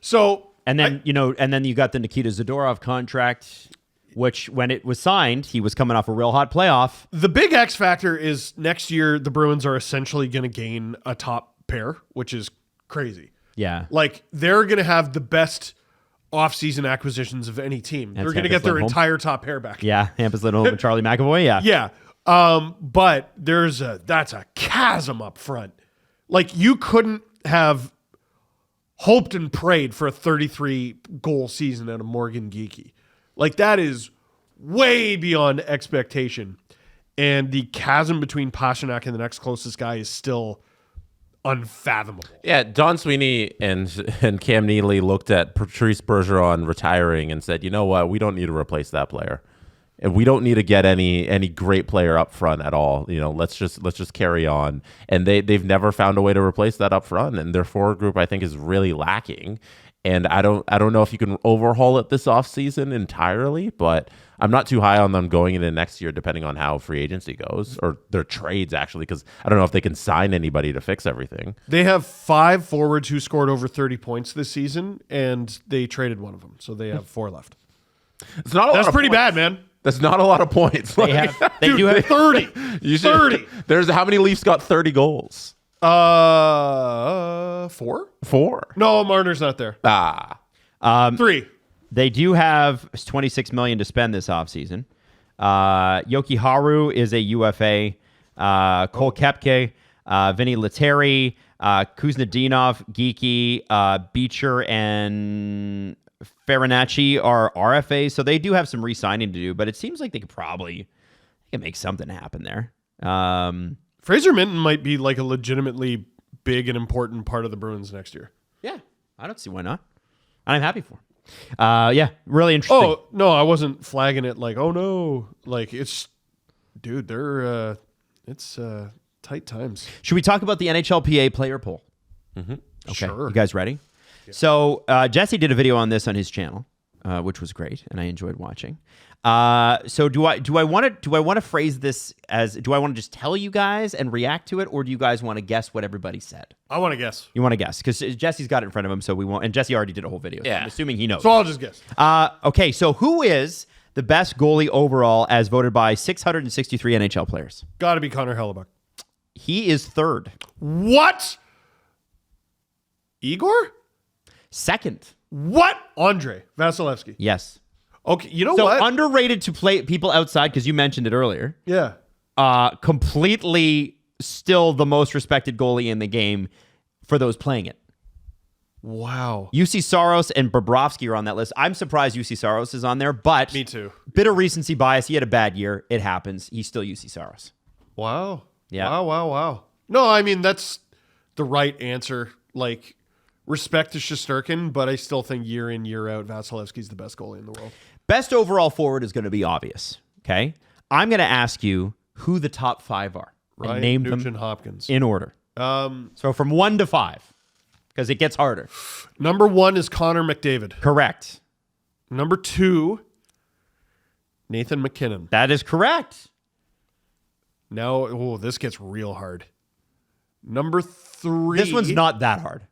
So, and then you got the Nikita Zadorov contract, which when it was signed, he was coming off a real hot playoff. The big X factor is next year the Bruins are essentially going to gain a top pair, which is crazy. Yeah. Like they're going to have the best off-season acquisitions of any team. They're going to get their entire top pair back. Yeah, Hampus Lindholm and Charlie McAvoy, yeah. Yeah. But that's a chasm up front. Like you couldn't have hoped and prayed for a 33-goal season out of Morgan Geekie. Like that is way beyond expectation. And the chasm between Pastrnak and the next closest guy is still unfathomable. Yeah, Don Sweeney and Cam Neely looked at Patrice Bergeron retiring and said, you know what, we don't need to replace that player. And we don't need to get any great player up front at all. You know, let's just carry on. And they've never found a way to replace that up front. And their forward group, I think, is really lacking. And I don't know if you can overhaul it this offseason entirely, but I'm not too high on them going into next year, depending on how free agency goes, or their trades, actually, because I don't know if they can sign anybody to fix everything. They have 5 forwards who scored over 30 points this season, and they traded one of them, so they have 4 left. It's not a lot That's of pretty points. bad, man. That's not a lot of points. They do have 30. 30. There's how many Leafs got 30 goals? 4? 4. No, Marner's not there. 3. They do have $26 million to spend this offseason. Yoki Haru is a UFA. Cole Koepke, Vinny Lettieri, Kuznetsov, Geekie, Beecher, and Farinacci are RFAs. So they do have some re-signing to do, but it seems like they could make something happen there. Fraser Minton might be like a legitimately big and important part of the Bruins next year. Yeah, I don't see why not. I'm happy for him. Yeah, really interesting. Oh, no, I wasn't flagging it like, oh no. Like it's, dude, it's tight times. Should we talk about the NHLPA player poll? Mm-hmm. Okay, Sure. you guys ready? Yeah. So Jesse did a video on this on his channel, which was great, and I enjoyed watching. So do I want to phrase this as, do I want to just tell you guys and react to it, or do you guys want to guess what everybody said? I want to guess. You want to guess because Jesse's got it in front of him, so we won't. And Jesse already did a whole video. So Yeah. I'm assuming he knows. So I'll just guess. Okay, so who is the best goalie overall as voted by 663 NHL players? Got to be Connor Hellebuck. He is third. What? Igor? Second What? Andre Vasilevsky. Yes. Okay, you know So what? underrated to play people outside because you mentioned it earlier. Yeah. Completely still the most respected goalie in the game for those playing it. Wow. UC Saros and Bobrovsky are on that list. I'm surprised UC Saros is on there, but Me too. Bit of recency bias. He had a bad year. It happens. He's still UC Saros. Wow. Yeah. Wow. No, I mean, that's the right answer. Like, respect to Shesterkin, but I still think year in, year out, Vasilevsky's the best goalie in the world. Best overall forward is going to be obvious. Okay. I'm going to ask you who the top 5 are. And Ryan name Nugent them Hopkins. in order. So from 1 to 5, because it gets harder. Number 1 is Connor McDavid. Correct. Number 2, Nathan McKinnon. That is correct. Now, this gets real hard. Number 3. This one's not that hard.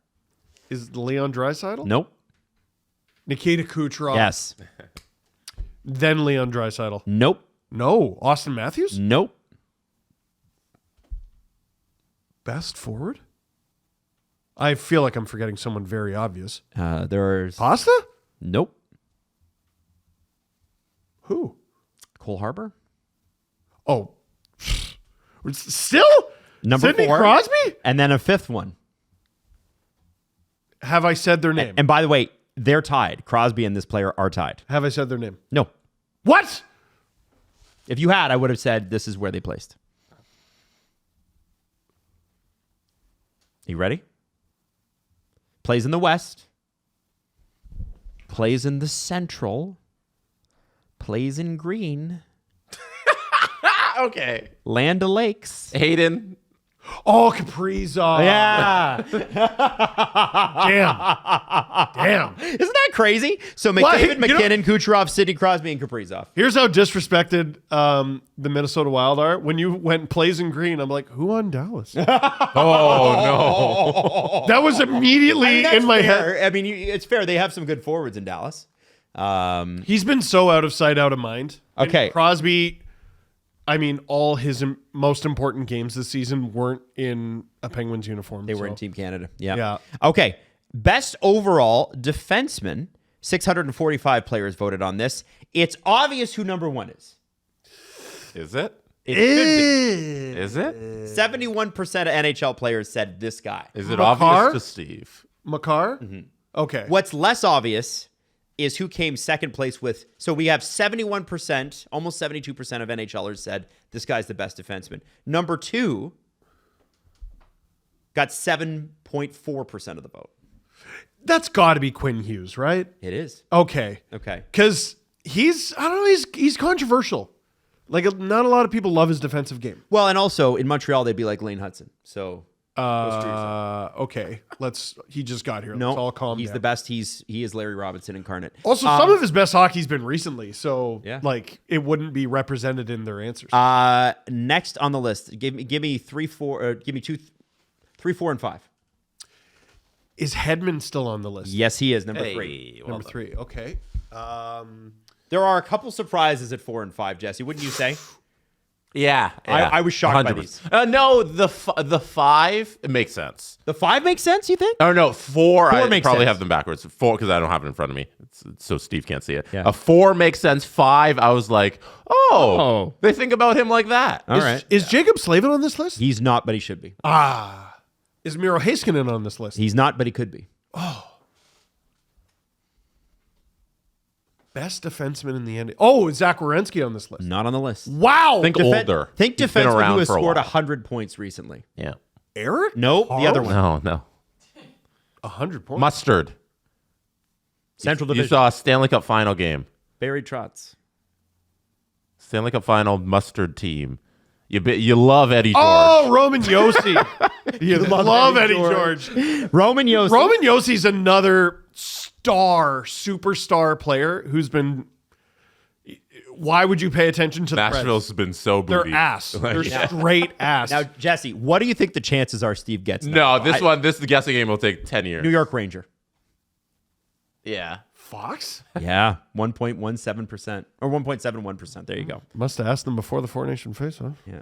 Is Leon Draisaitl? Nope. Nikita Kucherov. Yes. Then Leon Draisaitl. Nope. No. Austin Matthews? Nope. Best forward? I feel like I'm forgetting someone very obvious. There's Pasta? nope. Who? Cole Harbor. Oh. Still? Number Sidney 4. Crosby? And then a 5th one. Have I said their name? And by the way, they're tied. Crosby and this player are tied. Have I said their name? No. What? If you had, I would have said this is where they placed. You ready? Plays in the West. Plays in the Central. Plays in Green. Okay. Land O'Lakes. Hayden. Oh, Kaprizov. Yeah. Damn. Isn't that crazy? So What? McDavid, You know- McKinnon, Kucherov, Sidney Crosby, and Kaprizov. Here's how disrespected the Minnesota Wild are. When you went plays in green, I'm like, who on Dallas? Oh, That was immediately That's in my fair. head. I mean, it's fair. They have some good forwards in Dallas. He's been so out of sight, out of mind. And Okay. Crosby, I mean, all his most important games this season weren't in a Penguins uniform. They were in Team Canada. Yeah. Yeah. Okay. Best overall defenseman. 645 players voted on this. It's obvious who number 1 is. Is it? It should Is it? be. 71% of NHL players said this guy. Is it Makar? obvious to Steve? Makar? Okay. What's less obvious is who came second place with. So we have 71%, almost 72% of NHLers said this guy's the best defenseman. Number 2 got 7.4% of the vote. That's got to be Quinn Hughes, right? It is. Okay. Okay. Because he's controversial. Like, not a lot of people love his defensive game. Well, and also in Montreal, they'd be like Lane Hudson. So those trees are- Okay. He just got here. no, Let's all calm he's down. the best. He is Larry Robinson incarnate. Also, some of his best hockey's been recently, so Yeah. like it wouldn't be represented in their answers. Next on the list, give me 3, 4. Give me 2, 3, 4, and 5. Is Hedman still on the list? Yes, he is number 3. Well Number done. 3. Okay. There are a couple surprises at 4 and 5, Jesse. Wouldn't you say? Yeah. I was shocked by 100%. No, the 5, it makes sense. The 5 makes sense, you think? Oh, no, 4, I makes probably sense. have them backwards. 4, because I don't have it in front of me. So Steve can't see it. Yeah. A 4 makes sense. 5, I was like, Oh. they think about him like that. All right. Is Jacob Slavin on this list? He's not, but he should be. Is Miro Heiskanen on this list? He's not, but he could be. Best defenseman in the end. Oh, is Zach Werenski on this list? Not on the list. Wow. Think older. Think He's been defenseman around who has for a scored while. 100 points recently. Yeah. Eric? Nope, the other one. No. 100 points. Mustard. Central You Division. saw a Stanley Cup final game. Barry Trotz. Stanley Cup final mustard team. You love Eddie George. Oh, Roman Yossi. You love Eddie George. Roman Yossi. Roman Yossi's another superstar player who's been. Why would you pay attention to the Nashville's Preds? been so booty. They're ass. They're straight ass. Now, Jesse, what do you think the chances are Steve gets? No, this guessing game will take 10 years. New York Ranger. Yeah. Fox? Yeah, 1.17% or 1.71%. There you go. Must have asked them before the Four Nation face-off. Yeah.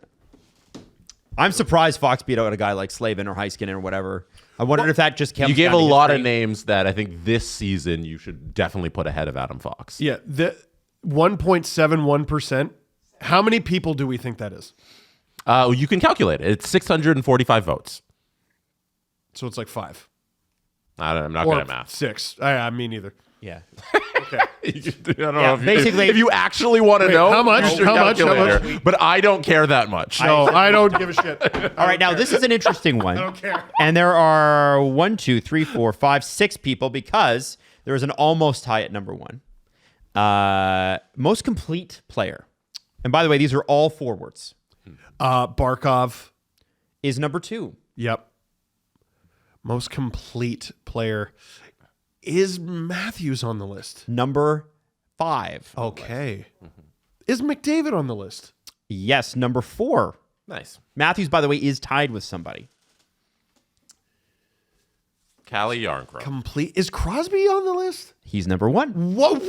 I'm surprised Fox beat out a guy like Slavin or Heiskanen or whatever. I wondered if that just kept. You gave a lot of names that I think this season you should definitely put ahead of Adam Fox. Yeah, the 1.71%. How many people do we think that is? You can calculate it. It's 645 votes. So it's like 5. I'm not Or good at math. 6. I mean, neither. Yeah. Okay. I don't know. Basically, if you actually want to know, how much? use your How much? calculator. But I don't care that much. No, I don't give a shit. All right, now this is an interesting one. I don't care. And there are 1, 2, 3, 4, 5, 6 people because there is an almost tie at number 1. Most complete player. And by the way, these are all forwards. Barkov. Is number 2. Yep. Most complete player. Is Matthews on the list? Number 5. Okay. Is McDavid on the list? Yes, number 4. Nice. Matthews, by the way, is tied with somebody. Callie Yarncrow. Complete. Is Crosby on the list? He's number 1. What?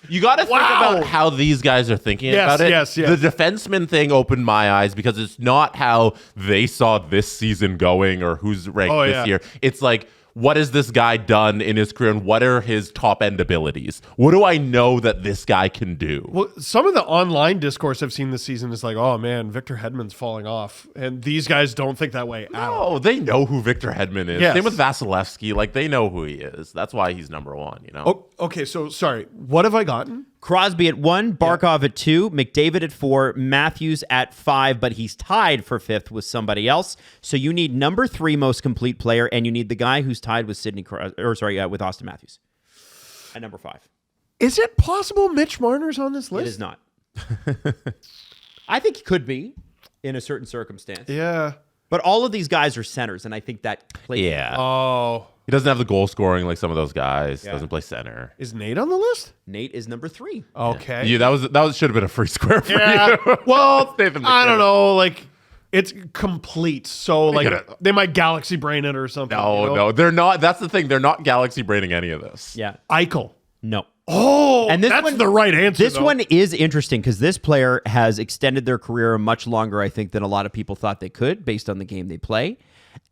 You got to think about how these guys are thinking about it. Yes. The defenseman thing opened my eyes because it's not how they saw this season going or who's ranked this year. It's like, what has this guy done in his career and what are his top end abilities? What do I know that this guy can do? Well, some of the online discourse I've seen this season is like, oh man, Victor Hedman's falling off. And these guys don't think that way at all. Oh, they know who Victor Hedman is. Yes. Same with Vasilevsky. Like, they know who he is. That's why he's number 1, you know? Oh, okay, so sorry. What have I gotten? Crosby at 1, Barkov at 2, McDavid at 4, Matthews at 5, but he's tied for 5th with somebody else. So you need number 3 most complete player, and you need the guy who's tied with with Austin Matthews at number 5. Is it possible Mitch Marner's on this list? It is not. I think he could be in a certain circumstance. Yeah. But all of these guys are centers, and I think that plays. Yeah. Oh. He doesn't have the goal scoring like some of those guys. Yeah. Doesn't play center. Is Nate on the list? Nate is number 3. Okay. Yeah, that should have been a free square for Yeah. you. Well, Nathan I don't McKinnon. know. Like, it's complete. So, like, they might galaxy brain it or something. No, they're not. That's the thing. They're not galaxy braining any of this. Yeah. Eichel. No. Oh, And this that's one- the right answer. This though. one is interesting because this player has extended their career much longer, I think, than a lot of people thought they could based on the game they play.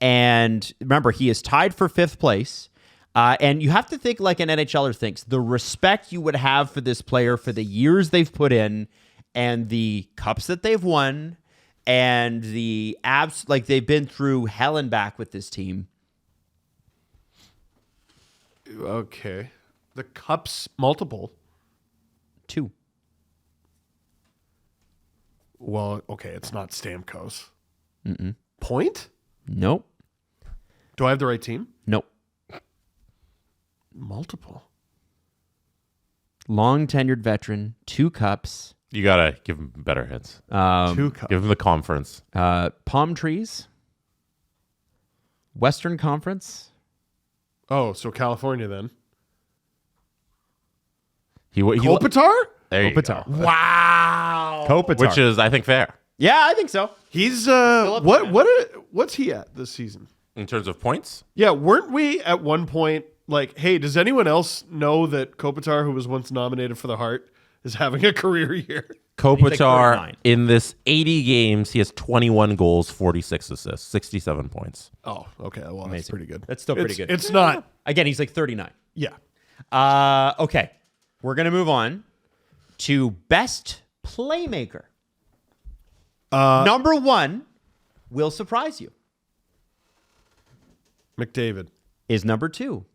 And remember, he is tied for 5th place. And you have to think like an NHLer thinks. The respect you would have for this player for the years they've put in and the cups that they've won and the abs, like they've been through hell and back with this team. Okay. The Cups multiple. 2. Well, okay, it's not Stamkos. Point? Nope. Do I have the right team? Nope. Multiple. Long tenured veteran, 2 cups, You gotta give him better hits. 2 Cups. Give him the conference. palm trees, Western Conference. Oh, so California then. He Kopitar? there you Kopitar. go. Wow. Kopitar. Which is, I think, fair Yeah, I think so. He's up what's he at this season? in terms of points. Yeah, weren't we at one point like, hey, does anyone else know that Kopitar, who was once nominated for the Hart, is having a career year? Kopitar 39. in this 80 games, he has 21 goals, 46 assists, 67 points. Oh, okay. Well, that's pretty good. That's still pretty good. It's not. Again, he's like 39. Yeah. Okay. We're going to move on to best playmaker. Number 1 will surprise you. McDavid. Is number 2.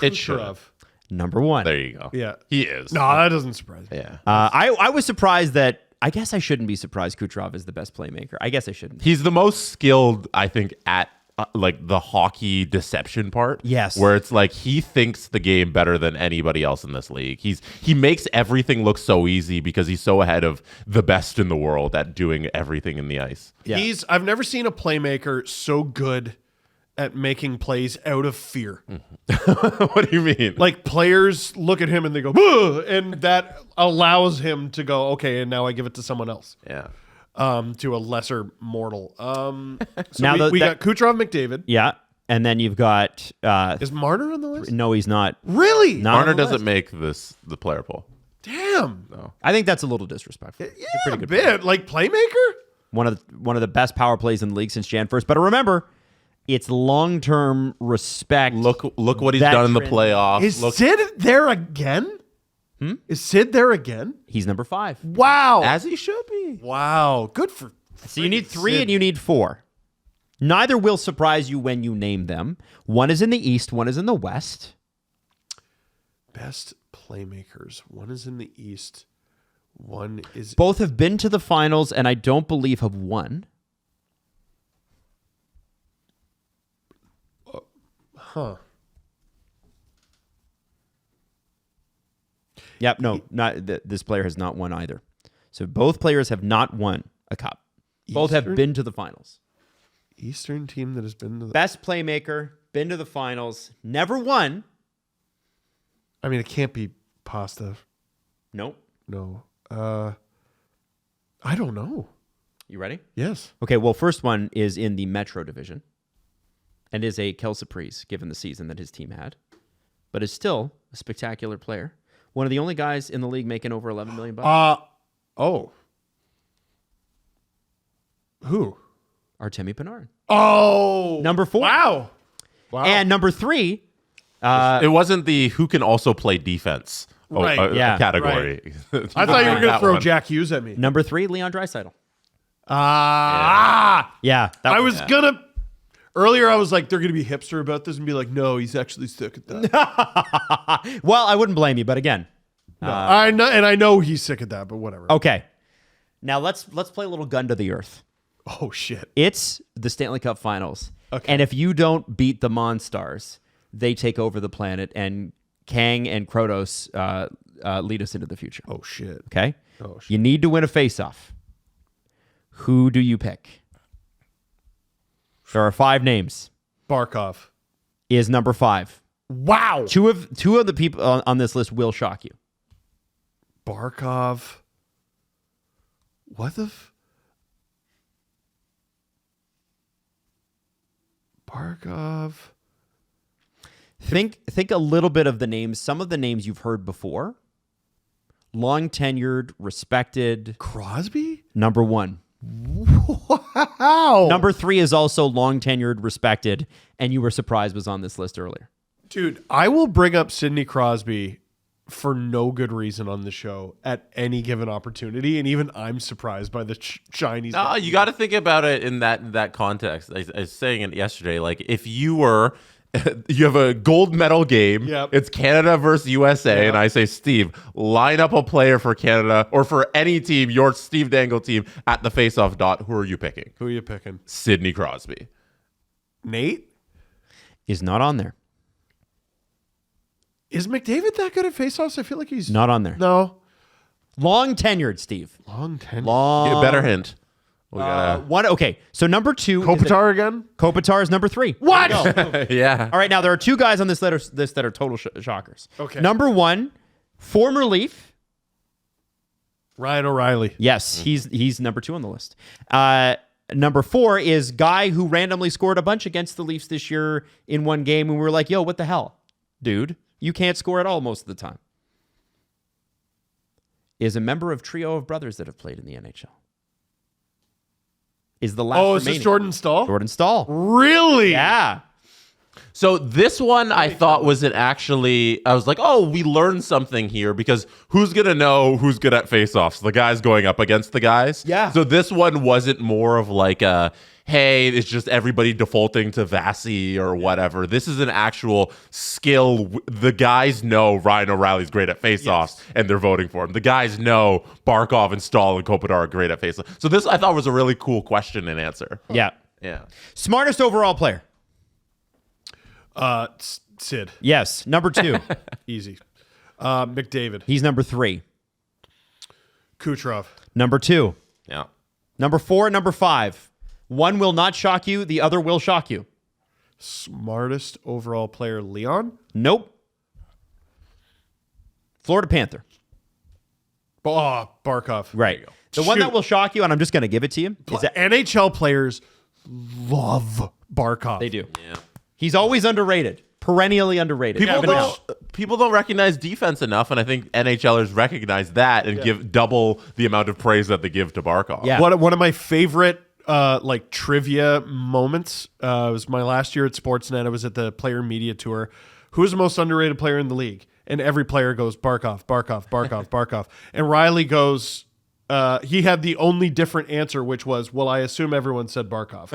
It should Kucherov. have. Number 1. There you go. Yeah. He is. No, that doesn't surprise me. Yeah. I was surprised that, I guess I shouldn't be surprised Kucherov is the best playmaker. I guess I shouldn't. He's the most skilled, I think, at like the hockey deception part. Yes. Where it's like he thinks the game better than anybody else in this league. He makes everything look so easy because he's so ahead of the best in the world at doing everything in the ice. Yeah. I've never seen a playmaker so good at making plays out of fear. What do you mean? Like players look at him and they go, "Ugh," and that allows him to go, okay, and now I give it to someone else. Yeah. To a lesser mortal. So Now we that- got Kucherov, McDavid. Yeah. And then you've got, Is Marner on the list? no, he's not. Really? Not on Marner the doesn't list. make the player poll. Damn. I think that's a little disrespectful. Yeah, a bit. Like playmaker? One of the best power plays in the league since Jan 1st. But remember, it's long-term respect. Look what he's That done in the trend- playoffs. Is Look, Sid there again? Is Sid there again? He's number 5. Wow. as he should be. Wow. Good for. So you need 3 Sid. and you need 4. Neither will surprise you when you name them. One is in the East, one is in the West. Best playmakers. One is in the East. One is. Both have been to the finals and I don't believe have won. Huh. Yep, no, this player has not won either. So both players have not won a cup. Both have Eastern? been to the finals. Eastern team that has been to the. Best playmaker, been to the finals, never won. I mean, it can't be Pasta. Nope. No. I don't know. You ready? Yes. Okay, well, first one is in the Metro division and is a Kel Surprise, given the season that his team had, but is still a spectacular player. One of the only guys in the league making over $11 million. Oh. Who? Artemi Panarin. Oh. Number 4. Wow. And number 3, It wasn't the who can also play defense Right, yeah, category. I thought you were going to That throw one. Jack Hughes at me. number 3, Leon Draisaitl. Yeah. I was gonna earlier. I was like, they're gonna be hipster about this and be like, no, he's actually sick at that. Well, I wouldn't blame you, but again. I know, and I know he's sick at that, but whatever. Okay. Now let's play a little gun to the earth. Oh shit. It's the Stanley Cup Finals. Okay. And if you don't beat the Monstars, they take over the planet, and Kang and Krotos lead us into the future. Oh shit. Okay? Oh, shit. You need to win a face-off. Who do you pick? There are 5 names. Barkov. Is number 5. Wow. Two of the people on this list will shock you. Barkov. What the? Barkov. Think a little bit of the names. Some of the names you've heard before. Long tenured, respected. Crosby. Number 1. Wow. Number 3 is also long tenured, respected, and you were surprised was on this list earlier. Dude, I will bring up Sidney Crosby for no good reason on the show at any given opportunity, and even I'm surprised by the Chinese. No, you got to think about it in that context. I was saying it yesterday. Like if you were, you have a gold medal game. Yep. It's Canada versus USA, and I say, Steve, line up a player for Canada or for any team, your Steve Dangle team at the faceoff dot. Who are you picking? Who are you picking? Sidney Crosby. Nate? Is not on there. Is McDavid that good at faceoffs? I feel like he's Not on there. No. Long tenured, Steve. Long tenure. Long. Better hint. We gotta, One. Okay, so number 2. Kopitar again? Kopitar is number 3. What? yeah. All right, now there are 2 guys on this list that are total shockers. Okay. Number 1, former Leaf. Ryan O'Reilly. Yes, he's number 2 on the list. Number 4 is guy who randomly scored a bunch against the Leafs this year in one game, and we were like, yo, what the hell? Dude, you can't score at all most of the time. Is a member of trio of brothers that have played in the NHL. Is the last Oh, is this remaining. Jordan Stahl? Jordan Stahl. Really? Yeah. So this one I thought wasn't actually, I was like, oh, we learned something here because who's going to know who's good at faceoffs? The guys going up against the guys. Yeah. So this one wasn't more of like a, hey, it's just everybody defaulting to Vasi or whatever. This is an actual skill. The guys know Ryan O'Reilly's great at faceoffs and they're voting for him. The guys know Barkov and Stahl and Kopitar are great at faceoffs. So this I thought was a really cool question and answer. Yeah. Yeah. Smartest overall player. Sid. Yes. Number 2. Easy. McDavid. He's number 3. Kucherov. Number 2. Yeah. Number 4, number 5. One will not shock you. The other will shock you. Smartest overall player, Leon. Nope. Florida Panther. Oh, Barkov. Right. The one Shoot. that will shock you, and I'm just going to give it to you, is that NHL players love Barkov. they do. Yeah. He's always underrated. Perennially underrated. People don't recognize defense enough, and I think NHLers recognize that and give double the amount of praise that they give to Barkov. Yeah. One of my favorite like trivia moments was my last year at Sportsnet. I was at the Player Media Tour. Who's the most underrated player in the league? And every player goes Barkov, Barkov, Barkov, Barkov. And Riley goes, he had the only different answer, which was, well, I assume everyone said Barkov.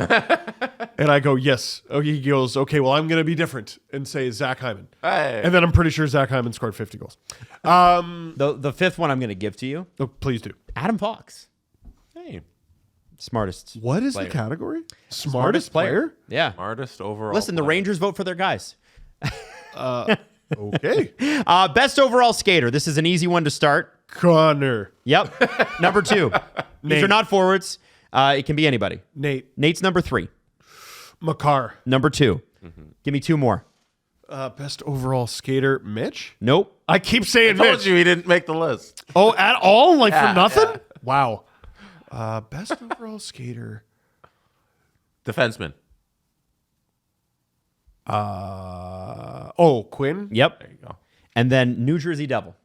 And I go, yes. Oh, he goes, okay, well, I'm going to be different and say Zach Hyman. Hey. And then I'm pretty sure Zach Hyman scored 50 goals. The fifth one I'm going to give to you. Oh, please do. Adam Fox. Hey, Smartest. What is player. the category? Smartest player? Yeah. smartest overall. Listen, the player. Rangers vote for their guys. Okay. Best overall skater. This is an easy one to start. Connor. Yep. Number 2. These Nate. are not forwards. It can be anybody. Nate. Nate's number 3. Makar. Number 2. Give me 2 more. Best overall skater, Mitch? Nope. I keep saying Told Mitch. you he didn't make the list. Oh, at all? Like Yeah, for nothing? yeah. Wow. Best overall skater. Defenseman. Quinn? Yep. There you go. And then New Jersey Devil.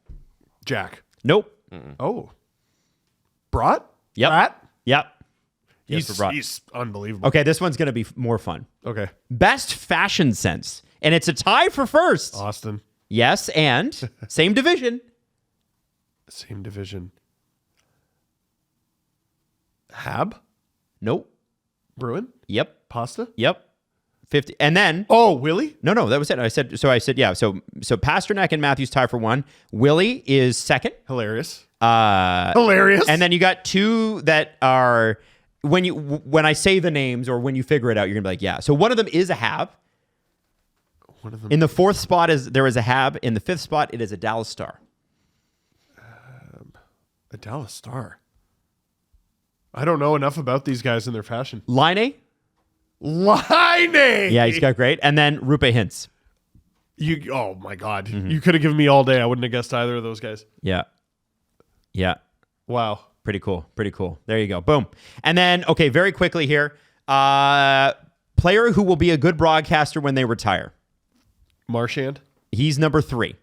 Jack. Nope. Oh. Brat? Yep. Brat? Yep. Yes, for Brock. He's unbelievable. Okay, this one's going to be more fun. Okay. Best fashion sense. And it's a tie for first. Austin. Yes, and same division. Same division. Hab? Nope. Bruin? Yep. Pasta? Yep. 50. And then Oh, Willie? no, that was it. I said yeah. So Pasternak and Matthews tie for 1. Willie is second. Hilarious. Hilarious. And then you got 2 that are when I say the names or when you figure it out, you're gonna be like, yeah. So one of them is a Hab. one of them. In the 4th spot there is a Hab. In the 5th spot, it is a Dallas Star. A Dallas Star. I don't know enough about these guys and their fashion. Line. Liney! Yeah, he's got great. And then Rupe Hintz. Oh my God. You could have given me all day. I wouldn't have guessed either of those guys. Yeah. Yeah. Wow. Pretty cool. Pretty cool. There you go. Boom. And then, okay, very quickly here. Player who will be a good broadcaster when they retire. Marchand. He's number 3.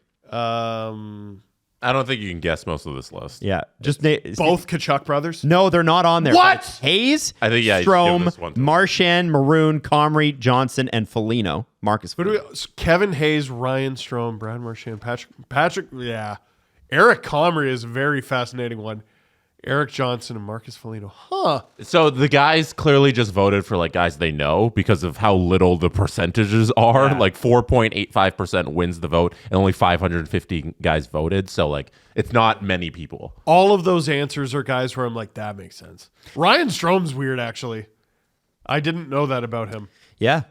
I don't think you can guess most of this list. Yeah. Just Both Kachuk brothers. No, they're not on there. What? It's Hayes, I think, yeah, you should give this Strome, one to him. Marchand, Maroon, Comrie, Johnson, and Foligno. Marcus Who do Foligno. we, Kevin Hayes, Ryan Strome, Brad Marchand, Patrick. Yeah. Eric Comrie is a very fascinating one. Eric Johnson and Marcus Foligno. Huh. So the guys clearly just voted for like guys they know because of how little the percentages are. Yeah. Like 4.85% wins the vote, and only 550 guys voted. So like it's not many people. All of those answers are guys where I'm like, that makes sense. Ryan Strome's weird, actually. I didn't know that about him. Yeah.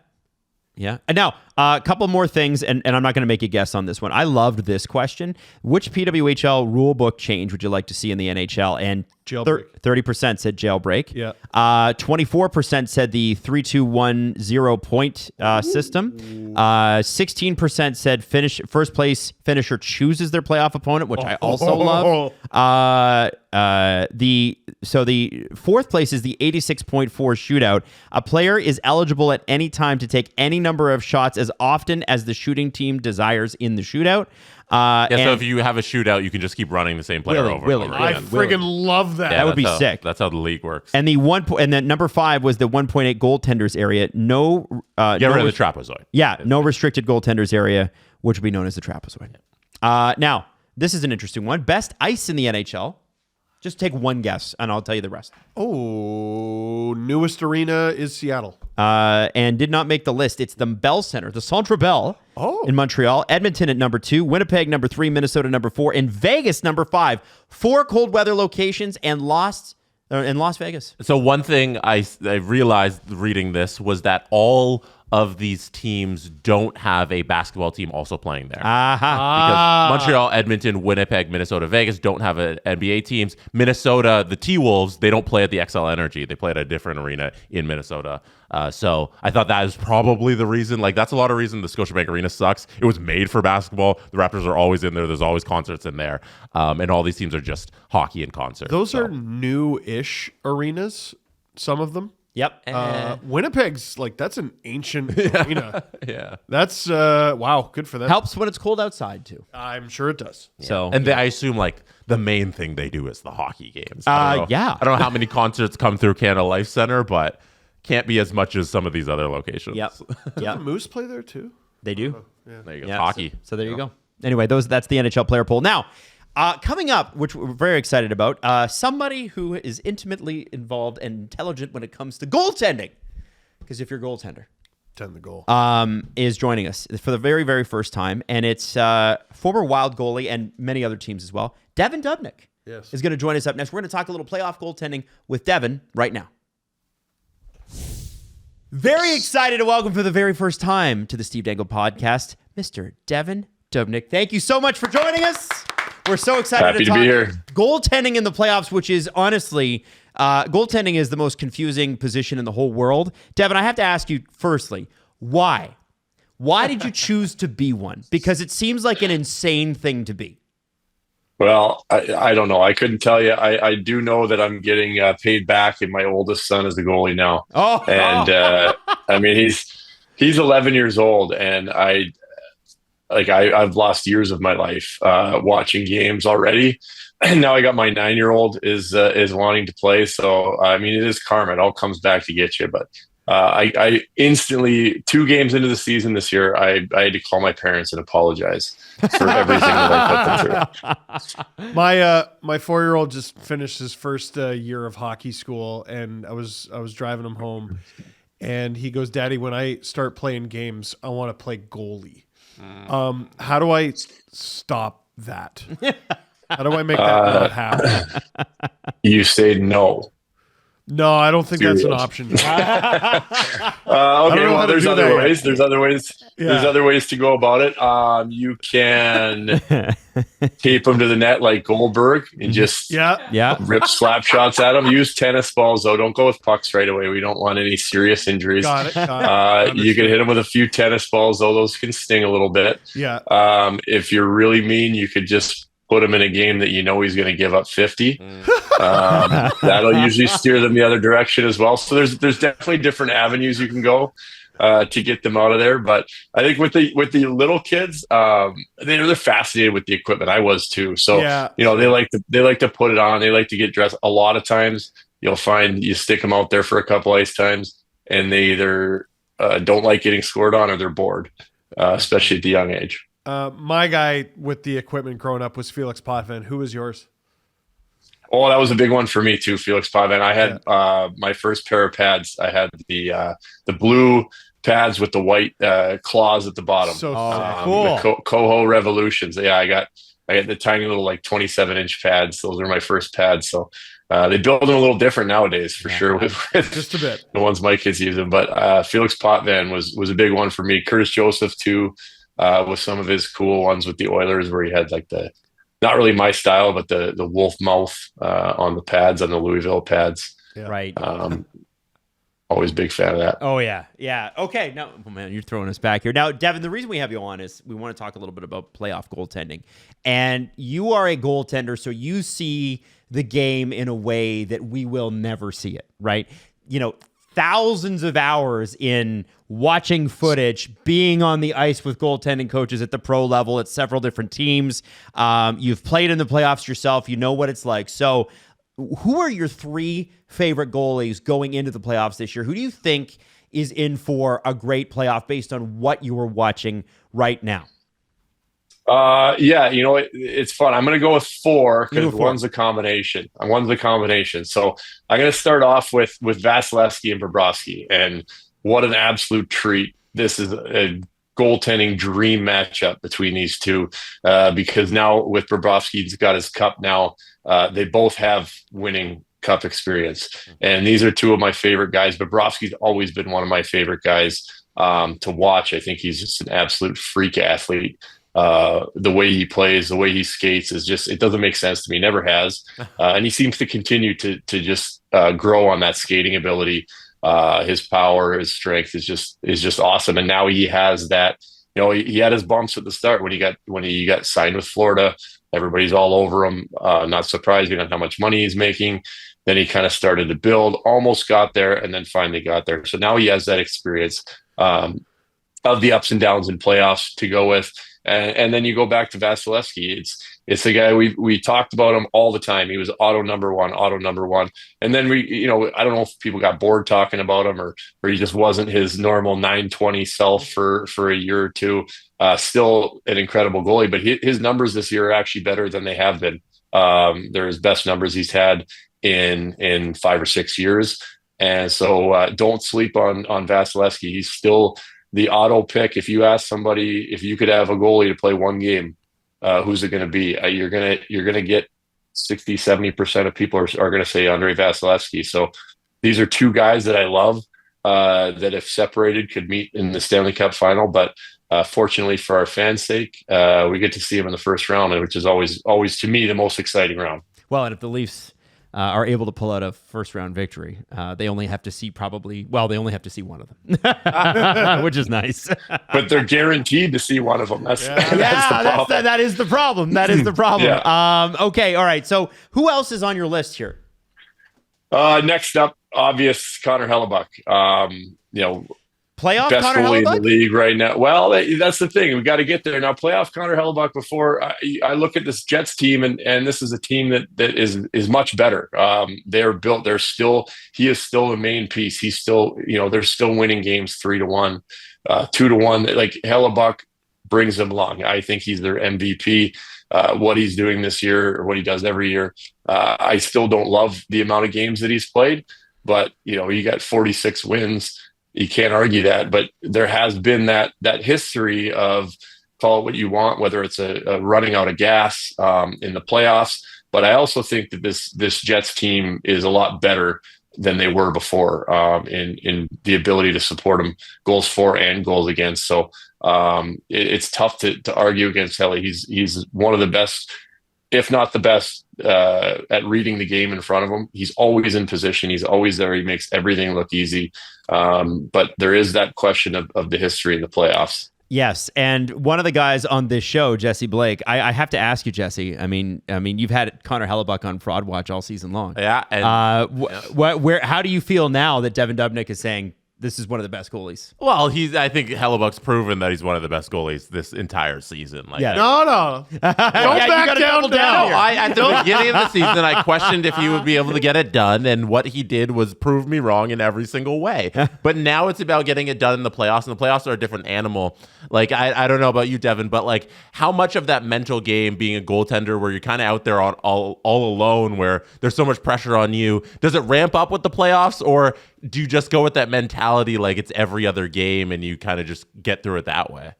Yeah. And now, a couple more things, and I'm not going to make a guess on this one. I loved this question. Which PWHL rule book change would you like to see in the NHL? And Jailbreak. 30% said jailbreak. Yeah. 24% said the 3-2-1-0 point system. 16% said first place finisher chooses their playoff opponent, which I also love. The 4th place is the 86.4 shootout. A player is eligible at any time to take any number of shots as often as the shooting team desires in the shootout. Yeah, so And if you have a shootout, you can just keep running the same player over Willie. and over I again. friggin' love that. That would be that's how- sick. That's how the league works. and the and then number 5 was the 1.8 goaltenders area. No, Get no rid of the trapezoid. Yeah, no restricted goaltenders area, which would be known as the trapezoid. Now, this is an interesting one. Best ice in the NHL. Just take one guess, and I'll tell you the rest. Oh, newest arena is Seattle. And did not make the list. It's the Bell Center, the Centre Bell in Montreal. Edmonton at number 2. Winnipeg number 3. Minnesota number 4. And Vegas number 5. 4 cold weather locations and in Las Vegas. So one thing I realized reading this was that all of these teams don't have a basketball team also playing there. Because Montreal, Edmonton, Winnipeg, Minnesota, Vegas don't have NBA teams. Minnesota, the T-Wolves, they don't play at the XL Energy. They play at a different arena in Minnesota. So I thought that is probably the reason. Like, that's a lot of reason the Scotiabank Arena sucks. It was made for basketball. The Raptors are always in there. There's always concerts in there. And all these teams are just hockey and concerts. Those are new-ish arenas, some of them. Yep. Winnipeg's like, that's an ancient arena. Yeah. That's wow, good for them. Helps when it's cold outside too. I'm sure it does. So And I assume like the main thing they do is the hockey games. I don't know. yeah. I don't know how many concerts come through Canada Life Center, but can't be as much as some of these other locations. Yep. The Yep. Moose play there too. They do. There you go. Yeah, Hockey. So there you go. Anyway, that's the NHL player poll. Now, coming up, which we're very excited about, somebody who is intimately involved and intelligent when it comes to goaltending. Because if you're a goaltender, 10 the goal. is joining us for the very, very first time. And it's former Wild goalie and many other teams as well. Devan Dubnyk is going to join us up next. We're going to talk a little playoff goaltending with Devan right now. Very excited to welcome for the very first time to the Steve Dangle Podcast, Mr. Devan Dubnyk. Thank you so much for joining us. We're so excited Happy to to talk be here. goaltending in the playoffs, which is honestly, goaltending is the most confusing position in the whole world. Devan, I have to ask you firstly, why? Why did you choose to be one? Because it seems like an insane thing to be. Well, I don't know. I couldn't tell you. I do know that I'm getting paid back, and my oldest son is the goalie now. Oh, And I mean, he's 11 years old, and I've lost years of my life watching games already. And now I got my 9-year-old is wanting to play. So I mean, it is karma. It all comes back to get you. But I instantly, 2 games into the season this year, I had to call my parents and apologize for everything that I put them through. My 4-year-old just finished his first year of hockey school, and I was driving him home, and he goes, "Daddy, when I start playing games, I want to play goalie. How do I stop that? How do I make that not happen?" You say no. No, I don't think that's an Serious. option. Okay, know how well, to there's do other that ways. yet. There's other ways. Yeah. There's other ways to go about it. You can tape them to the net like Goldberg and just Yeah. rip slap shots at them. Use tennis balls though. Don't go with pucks right away. We don't want any serious injuries. Got it. You can hit them with a few tennis balls though. Those can sting a little bit. Yeah. If you're really mean, you could just put him in a game that you know he's going to give up 50. That'll usually steer them the other direction as well. So there's definitely different avenues you can go to get them out of there. But I think with the little kids, they're fascinated with the equipment. I was too. So they like to put it on. They like to get dressed. A lot of times you'll find you stick them out there for a couple ice times, and they either don't like getting scored on or they're bored, especially at the young age. My guy with the equipment growing up was Felix Potvin. Who was yours? Oh, that was a big one for me too, Felix Potvin. I had my first pair of pads. I had the blue pads with the white claws at the bottom. So cool. The Coho Revolutions. Yeah, I got the tiny little 27-inch pads. Those were my first pads. So they build them a little different nowadays for sure. With just a bit. The ones my kids use them, but Felix Potvin was a big one for me. Curtis Joseph too. With some of his cool ones with the Oilers, where he had like not really my style, but the wolf mouth on the pads, on the Louisville pads. Yeah. Right. Always big fan of that. Oh, yeah. Yeah. Okay. Now, oh, man, you're throwing us back here. Now, Devan, the reason we have you on is we want to talk a little bit about playoff goaltending. And you are a goaltender, so you see the game in a way that we will never see it, right? You know, thousands of hours in watching footage, being on the ice with goaltending coaches at the pro level at several different teams. You've played in the playoffs yourself. You know what it's like. So who are your 3 favorite goalies going into the playoffs this year? Who do you think is in for a great playoff based on what you are watching right now? Yeah, it's fun. I'm going to go with 4 because one's a combination. So I'm going to start off with Vasilevsky and Bobrovsky, and what an absolute treat. This is a goaltending dream matchup between these two because now with Bobrovsky, he's got his cup now. They both have winning cup experience, and these are 2 of my favorite guys. Bobrovsky's always been one of my favorite guys to watch. I think he's just an absolute freak athlete. The way he plays, the way he skates is just, it doesn't make sense to me. Never has. And he seems to continue to just grow on that skating ability. His power, his strength is just awesome. And now he has that, he had his bumps at the start when he got signed with Florida. Everybody's all over him. Not surprising on how much money he's making. Then he kind of started to build, almost got there, and then finally got there. So now he has that experience of the ups and downs in playoffs to go with. And then you go back to Vasilevsky. It's the guy we talked about him all the time. He was auto number one. And then I don't know if people got bored talking about him or he just wasn't his normal 920 self for a year or two. Still an incredible goalie, but his numbers this year are actually better than they have been. They're his best numbers he's had in 5 or 6 years. And so don't sleep on Vasilevsky. He's still the auto pick. If you ask somebody if you could have a goalie to play one game, who's it going to be? You're going to get 60-70% of people are going to say Andrei Vasilevsky. So these are two guys that I love that if separated could meet in the Stanley Cup final. But fortunately for our fans' sake, we get to see them in the first round, which is always to me the most exciting round. Well, and if the Leafs are able to pull out a first-round victory, they only have to see one of them, which is nice. But they're guaranteed to see one of them. That is the problem. That is the problem. Yeah. Okay, all right. So who else is on your list here? Next up, obvious, Connor Hellebuck. Playoff best Connor goalie Hellebuck? in the league right now. Well, that's the thing. We got to get there now. Playoff Connor Hellebuck. Before I look at this Jets team, and this is a team that is much better. They're built. He is still the main piece. He's still, they're still winning games 3-1, 2-1. Like Hellebuck brings them along. I think he's their MVP. What he's doing this year, or what he does every year. I still don't love the amount of games that he's played, but he got 46 wins. You can't argue that, but there has been that history of, call it what you want, whether it's a running out of gas in the playoffs. But I also think that this Jets team is a lot better than they were before in the ability to support them goals for and goals against. So it's tough to argue against Helly. He's one of the best, if not the best, at reading the game in front of him. He's always in position. He's always there. He makes everything look easy. But there is that question of the history in the playoffs. Yes, and one of the guys on this show, Jesse Blake, I have to ask you, Jesse. I mean, you've had Connor Hellebuck on Fraud Watch all season long. Yeah. And, how do you feel now that Devan Dubnyk is saying this is one of the best goalies? Well, I think Hellebuck's proven that he's one of the best goalies this entire season. Yeah. No. Don't back down. At the beginning of the season, I questioned if he would be able to get it done, and what he did was prove me wrong in every single way. But now it's about getting it done in the playoffs, and the playoffs are a different animal. Like, I don't know about you, Devan, but like, how much of that mental game, being a goaltender, where you're kind of out there all alone, where there's so much pressure on you, does it ramp up with the playoffs, or do you just go with that mentality like it's every other game and you kind of just get through it that way?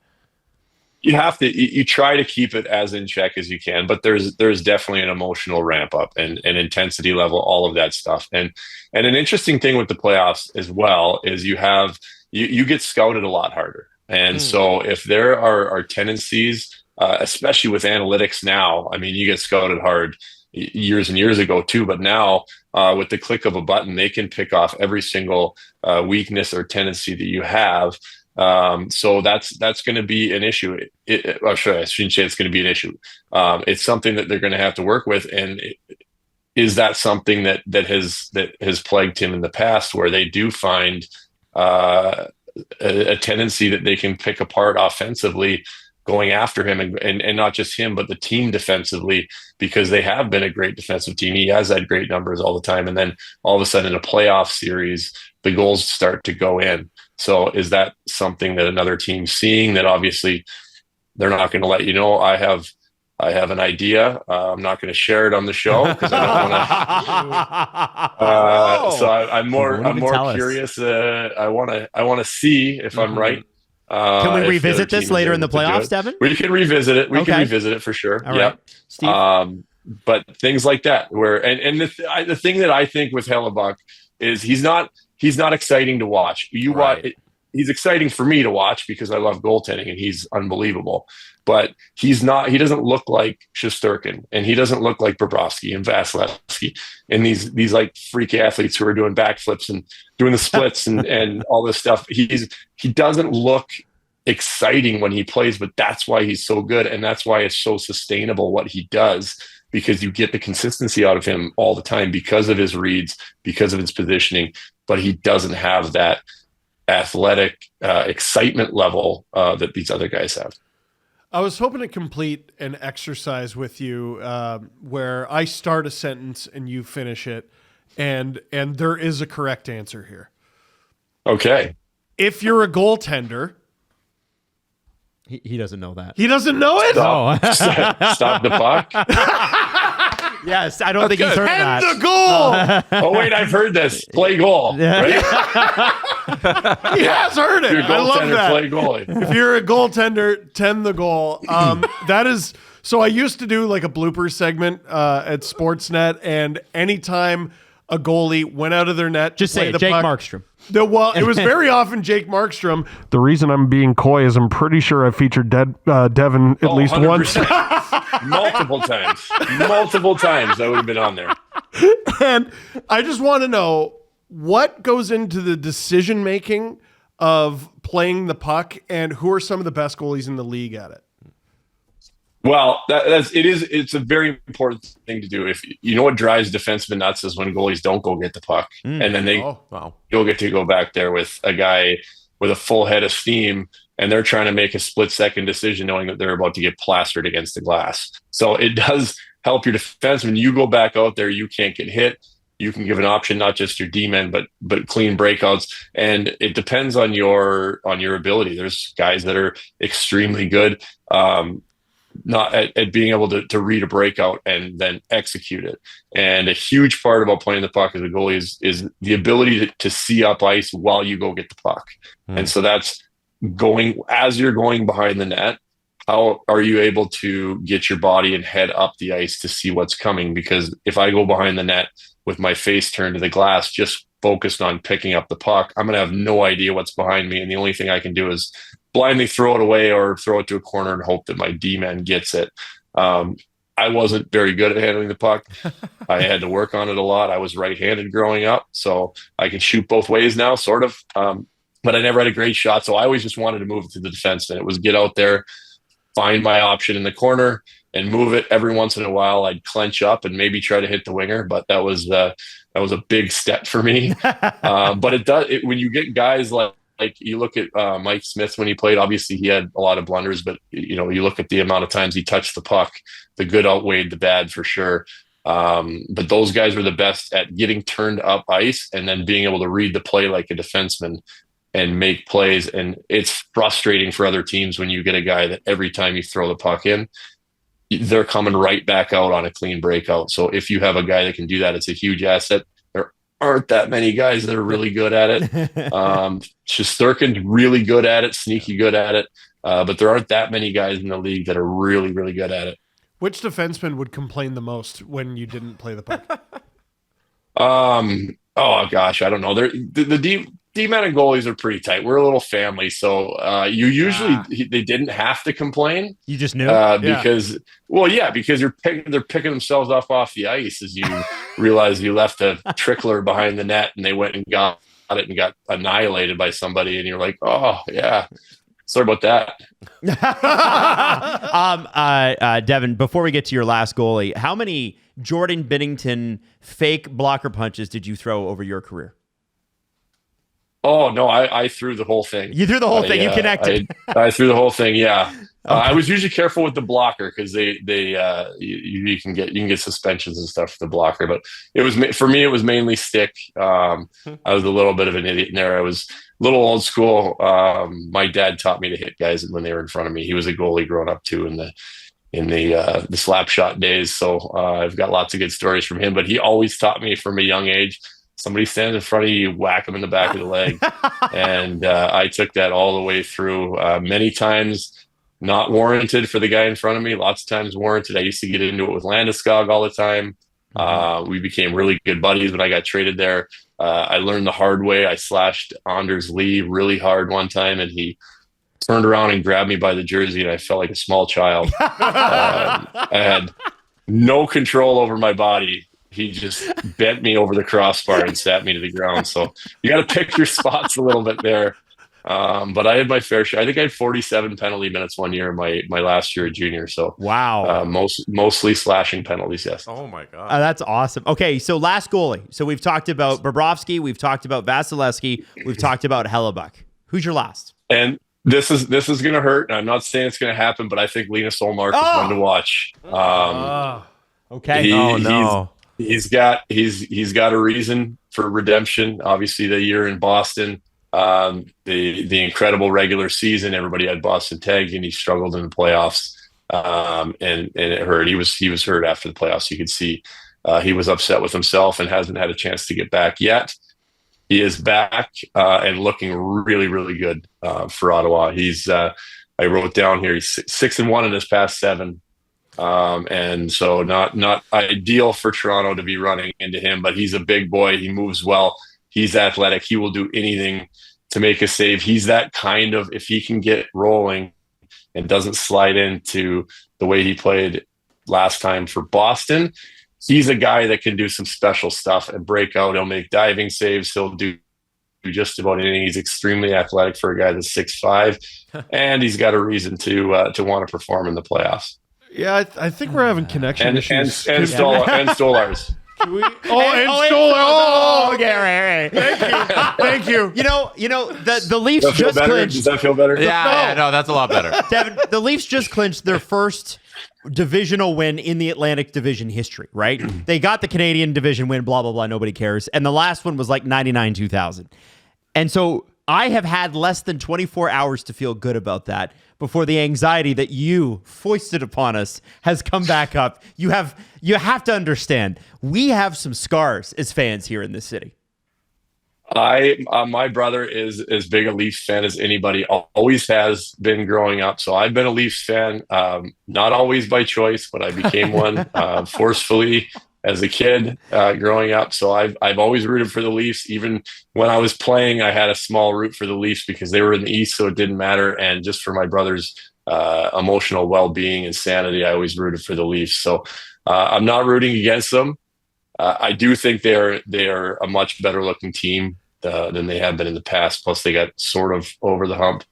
You have to, you try to keep it as in check as you can, but there's definitely an emotional ramp up and intensity level, all of that stuff. And an interesting thing with the playoffs as well is you get scouted a lot harder. And so if there are tendencies, especially with analytics now, I mean, you get scouted hard years and years ago too, but now with the click of a button, they can pick off every single weakness or tendency that you have. So that's going to be an issue. I shouldn't say it's going to be an issue. It's something that they're going to have to work with. And is that something that has plagued him in the past, where they do find a tendency that they can pick apart offensively, going after him, and not just him, but the team defensively, because they have been a great defensive team. He has had great numbers all the time. And then all of a sudden in a playoff series, the goals start to go in. So is that something that another team's seeing that obviously they're not going to let you know? I have an idea. I'm not going to share it on the show because I don't want to. So I'm more curious. I want to see if I'm right. Can we revisit this later in the playoffs, Devan? We can revisit it. We can revisit it for sure. All right. Steve? But things like that, where and the thing that I think with Hellebuck is he's not exciting to watch. Watch. He's exciting for me to watch because I love goaltending and he's unbelievable. But he doesn't look like Shesterkin, and he doesn't look like Bobrovsky and Vasilevsky and these like freak athletes who are doing backflips and doing the splits and all this stuff. He doesn't look exciting when he plays, but that's why he's so good, and that's why it's so sustainable what he does. because you get the consistency out of him all the time because of his reads, because of his positioning, but he doesn't have that athletic excitement level that these other guys have. I was hoping to complete an exercise with you where I start a sentence and you finish it, and there is a correct answer here. Okay. If you're a goaltender, He doesn't know that. he doesn't know it. Stop the puck. Yes, I don't think he's heard And that. the goal. Oh wait, I've heard this. Play goal. Right? He has heard it. You're a I love goaltender, that. play goalie. If you're a goaltender, tend the goal. That is so. I used to do like a blooper segment at Sportsnet, and anytime a goalie went out of their net, Just say it, Jake Markstrom. Well, it was very often Jake Markstrom. The reason I'm being coy is I'm pretty sure I featured Devan at least 100%. once. Multiple times I would have been on there. And I just want to know what goes into the decision making of playing the puck, and who are some of the best goalies in the league at it? Well, it's a very important thing to do. If you know what drives defensemen nuts is when goalies don't go get the puck, and then you'll get to go back there with a guy with a full head of steam, and they're trying to make a split-second decision knowing that they're about to get plastered against the glass. So it does help your defense when you go back out there. You can't get hit. You can give an option, not just your D-men, but clean breakouts. And it depends on your ability. There's guys that are extremely good not at being able to read a breakout and then execute it. And a huge part about playing the puck as a goalie is the ability to see up ice while you go get the puck. And so that's as you're going behind the net, how are you able to get your body and head up the ice to see what's coming? Because if I go behind the net with my face turned to the glass, just focused on picking up the puck, I'm going to have no idea what's behind me. And the only thing I can do is blindly throw it away or throw it to a corner and hope that my D-man gets it. I wasn't very good at handling the puck. I had to work on it a lot. I was right-handed growing up, so I can shoot both ways now, sort of. But I never had a great shot, so I always just wanted to move it to the defenseman. It was get out there, find my option in the corner, and move it. Every once in a while, I'd clench up and maybe try to hit the winger, but that was a big step for me. But it does when you get guys like you look at Mike Smith when he played. Obviously, he had a lot of blunders, but you look at the amount of times he touched the puck. The good outweighed the bad for sure. But those guys were the best at getting turned up ice and then being able to read the play like a defenseman and make plays. And it's frustrating for other teams when you get a guy that every time you throw the puck in, they're coming right back out on a clean breakout. So if you have a guy that can do that, it's a huge asset. There aren't that many guys that are really good at it. Shesterkin's really good at it, sneaky good at it. But there aren't that many guys in the league that are really, really good at it. Which defenseman would complain the most when you didn't play the puck? Oh gosh, I don't know. The D-men and goalies are pretty tight. We're a little family, so you usually they didn't have to complain. You just knew because they're picking themselves off the ice as you realize you left a trickler behind the net and they went and got it and got annihilated by somebody, and you're like, oh yeah. Sorry about that. Devan, before we get to your last goalie, how many Jordan Binnington fake blocker punches did you throw over your career? Oh, no, I threw the whole thing. You threw the whole thing. You connected. I threw the whole thing, yeah. Okay. I was usually careful with the blocker because you can get suspensions and stuff for the blocker. But for me, it was mainly stick. I was a little bit of an idiot in there. I was a little old school. My dad taught me to hit guys when they were in front of me. He was a goalie growing up too in the slap shot days. So I've got lots of good stories from him. But he always taught me from a young age. Somebody stands in front of you, whack them in the back of the leg. And I took that all the way through. Many times not warranted for the guy in front of me. Lots of times warranted. I used to get into it with Landeskog all the time. We became really good buddies when I got traded there. I learned the hard way. I slashed Anders Lee really hard one time, and he turned around and grabbed me by the jersey, and I felt like a small child. I had no control over my body. He just bent me over the crossbar and sat me to the ground. So you got to pick your spots a little bit there. But I had my fair share. I think I had 47 penalty minutes one year, my last year at junior. So wow, mostly slashing penalties. Yes. Oh my god, that's awesome. Okay, so last goalie. So we've talked about Bobrovsky, we've talked about Vasilevsky, we've talked about Hellebuck. Who's your last? And this is going to hurt. And I'm not saying it's going to happen, but I think Linus Ullmark is one to watch. Okay. He's got a reason for redemption. Obviously, the year in Boston, the incredible regular season. Everybody had Boston tagged, and he struggled in the playoffs, and it hurt. He was hurt after the playoffs. You could see he was upset with himself and hasn't had a chance to get back yet. He is back and looking really, really good for Ottawa. He's I wrote down here he's 6-1 in his past 7. And so not ideal for Toronto to be running into him, but he's a big boy. He moves well. He's athletic. He will do anything to make a save. He's that kind of, if he can get rolling and doesn't slide into the way he played last time for Boston, he's a guy that can do some special stuff and break out. He'll make diving saves. He'll do just about anything. He's extremely athletic for a guy that's 6'5", and he's got a reason to want to perform in the playoffs. Yeah, I think we're having connection issues. And Stolars. Okay, right. Thank you. You know the Leafs just clinched. Does that feel better? Yeah, no, that's a lot better. Devin, the Leafs just clinched their first divisional win in the Atlantic Division history, right? They got the Canadian division win, blah, blah, blah, nobody cares. And the last one was like 99-2000. And so I have had less than 24 hours to feel good about that before the anxiety that you foisted upon us has come back up. You have to understand, we have some scars as fans here in this city. My brother is as big a Leafs fan as anybody, always has been growing up. So I've been a Leafs fan, not always by choice, but I became one forcefully as a kid growing up. So I've always rooted for the Leafs. Even when I was playing, I had a small root for the Leafs because they were in the East, so it didn't matter. And just for my brother's emotional well-being and sanity, I always rooted for the Leafs. So I'm not rooting against them. I do think they're a much better looking team than they have been in the past. Plus, they got sort of over the hump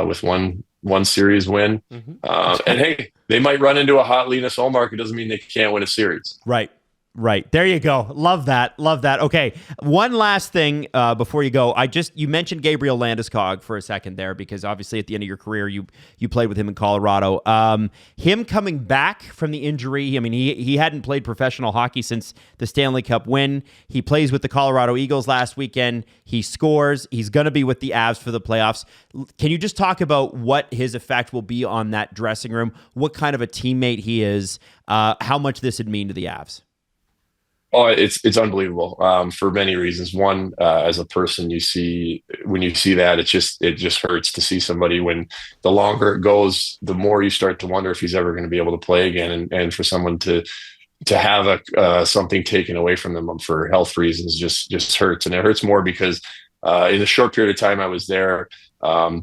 with one series win. And hey, they might run into a hot Linus Ullmark. It doesn't mean they can't win a series. Right. There you go. Love that. Okay. One last thing before you go. You mentioned Gabriel Landeskog for a second there because obviously at the end of your career, you played with him in Colorado. Him coming back from the injury, I mean, he hadn't played professional hockey since the Stanley Cup win. He plays with the Colorado Eagles last weekend. He scores. He's going to be with the Avs for the playoffs. Can you just talk about what his effect will be on that dressing room? What kind of a teammate he is? How much this would mean to the Avs? Oh, it's unbelievable for many reasons. One, as a person, when you see that, it just hurts to see somebody. When the longer it goes, the more you start to wonder if he's ever going to be able to play again. And for someone to have something taken away from them for health reasons just hurts. And it hurts more because in the short period of time I was there,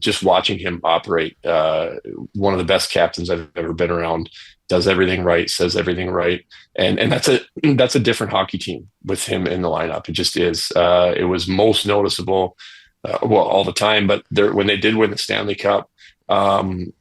just watching him operate, one of the best captains I've ever been around. Does everything right, says everything right, and that's a different hockey team with him in the lineup. It just is. It was most noticeable, all the time, but when they did win the Stanley Cup, when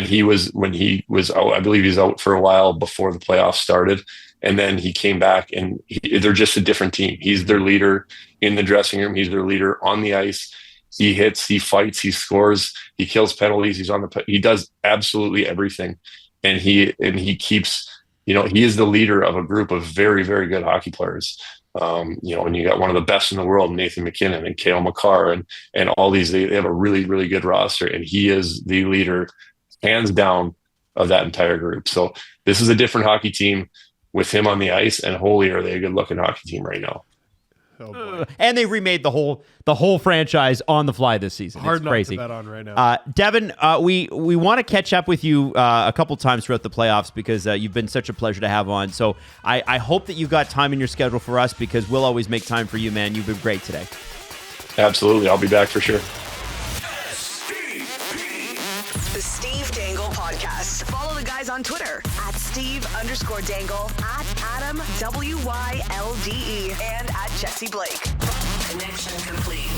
he was out, I believe he's out for a while before the playoffs started, and then he came back, and they're just a different team. He's their leader in the dressing room. He's their leader on the ice. He hits, he fights, he scores, he kills penalties. He does absolutely everything. And he keeps, he is the leader of a group of very, very good hockey players. And you got one of the best in the world, Nathan McKinnon and Cale Makar and all these, they have a really, really good roster, and he is the leader, hands down, of that entire group. So this is a different hockey team with him on the ice, and holy, are they a good looking hockey team right now. Oh boy. And they remade the whole franchise on the fly this season. Hard it's crazy. not to bet on right now. Devin, we want to catch up with you a couple times throughout the playoffs because you've been such a pleasure to have on. So I hope that you've got time in your schedule for us because we'll always make time for you, man. You've been great today. Absolutely. I'll be back for sure. The Steve Dangle Podcast. Follow the guys on Twitter at Steve_Dangle, at Adam WYLDE, and at Jesse Blake. Connection complete.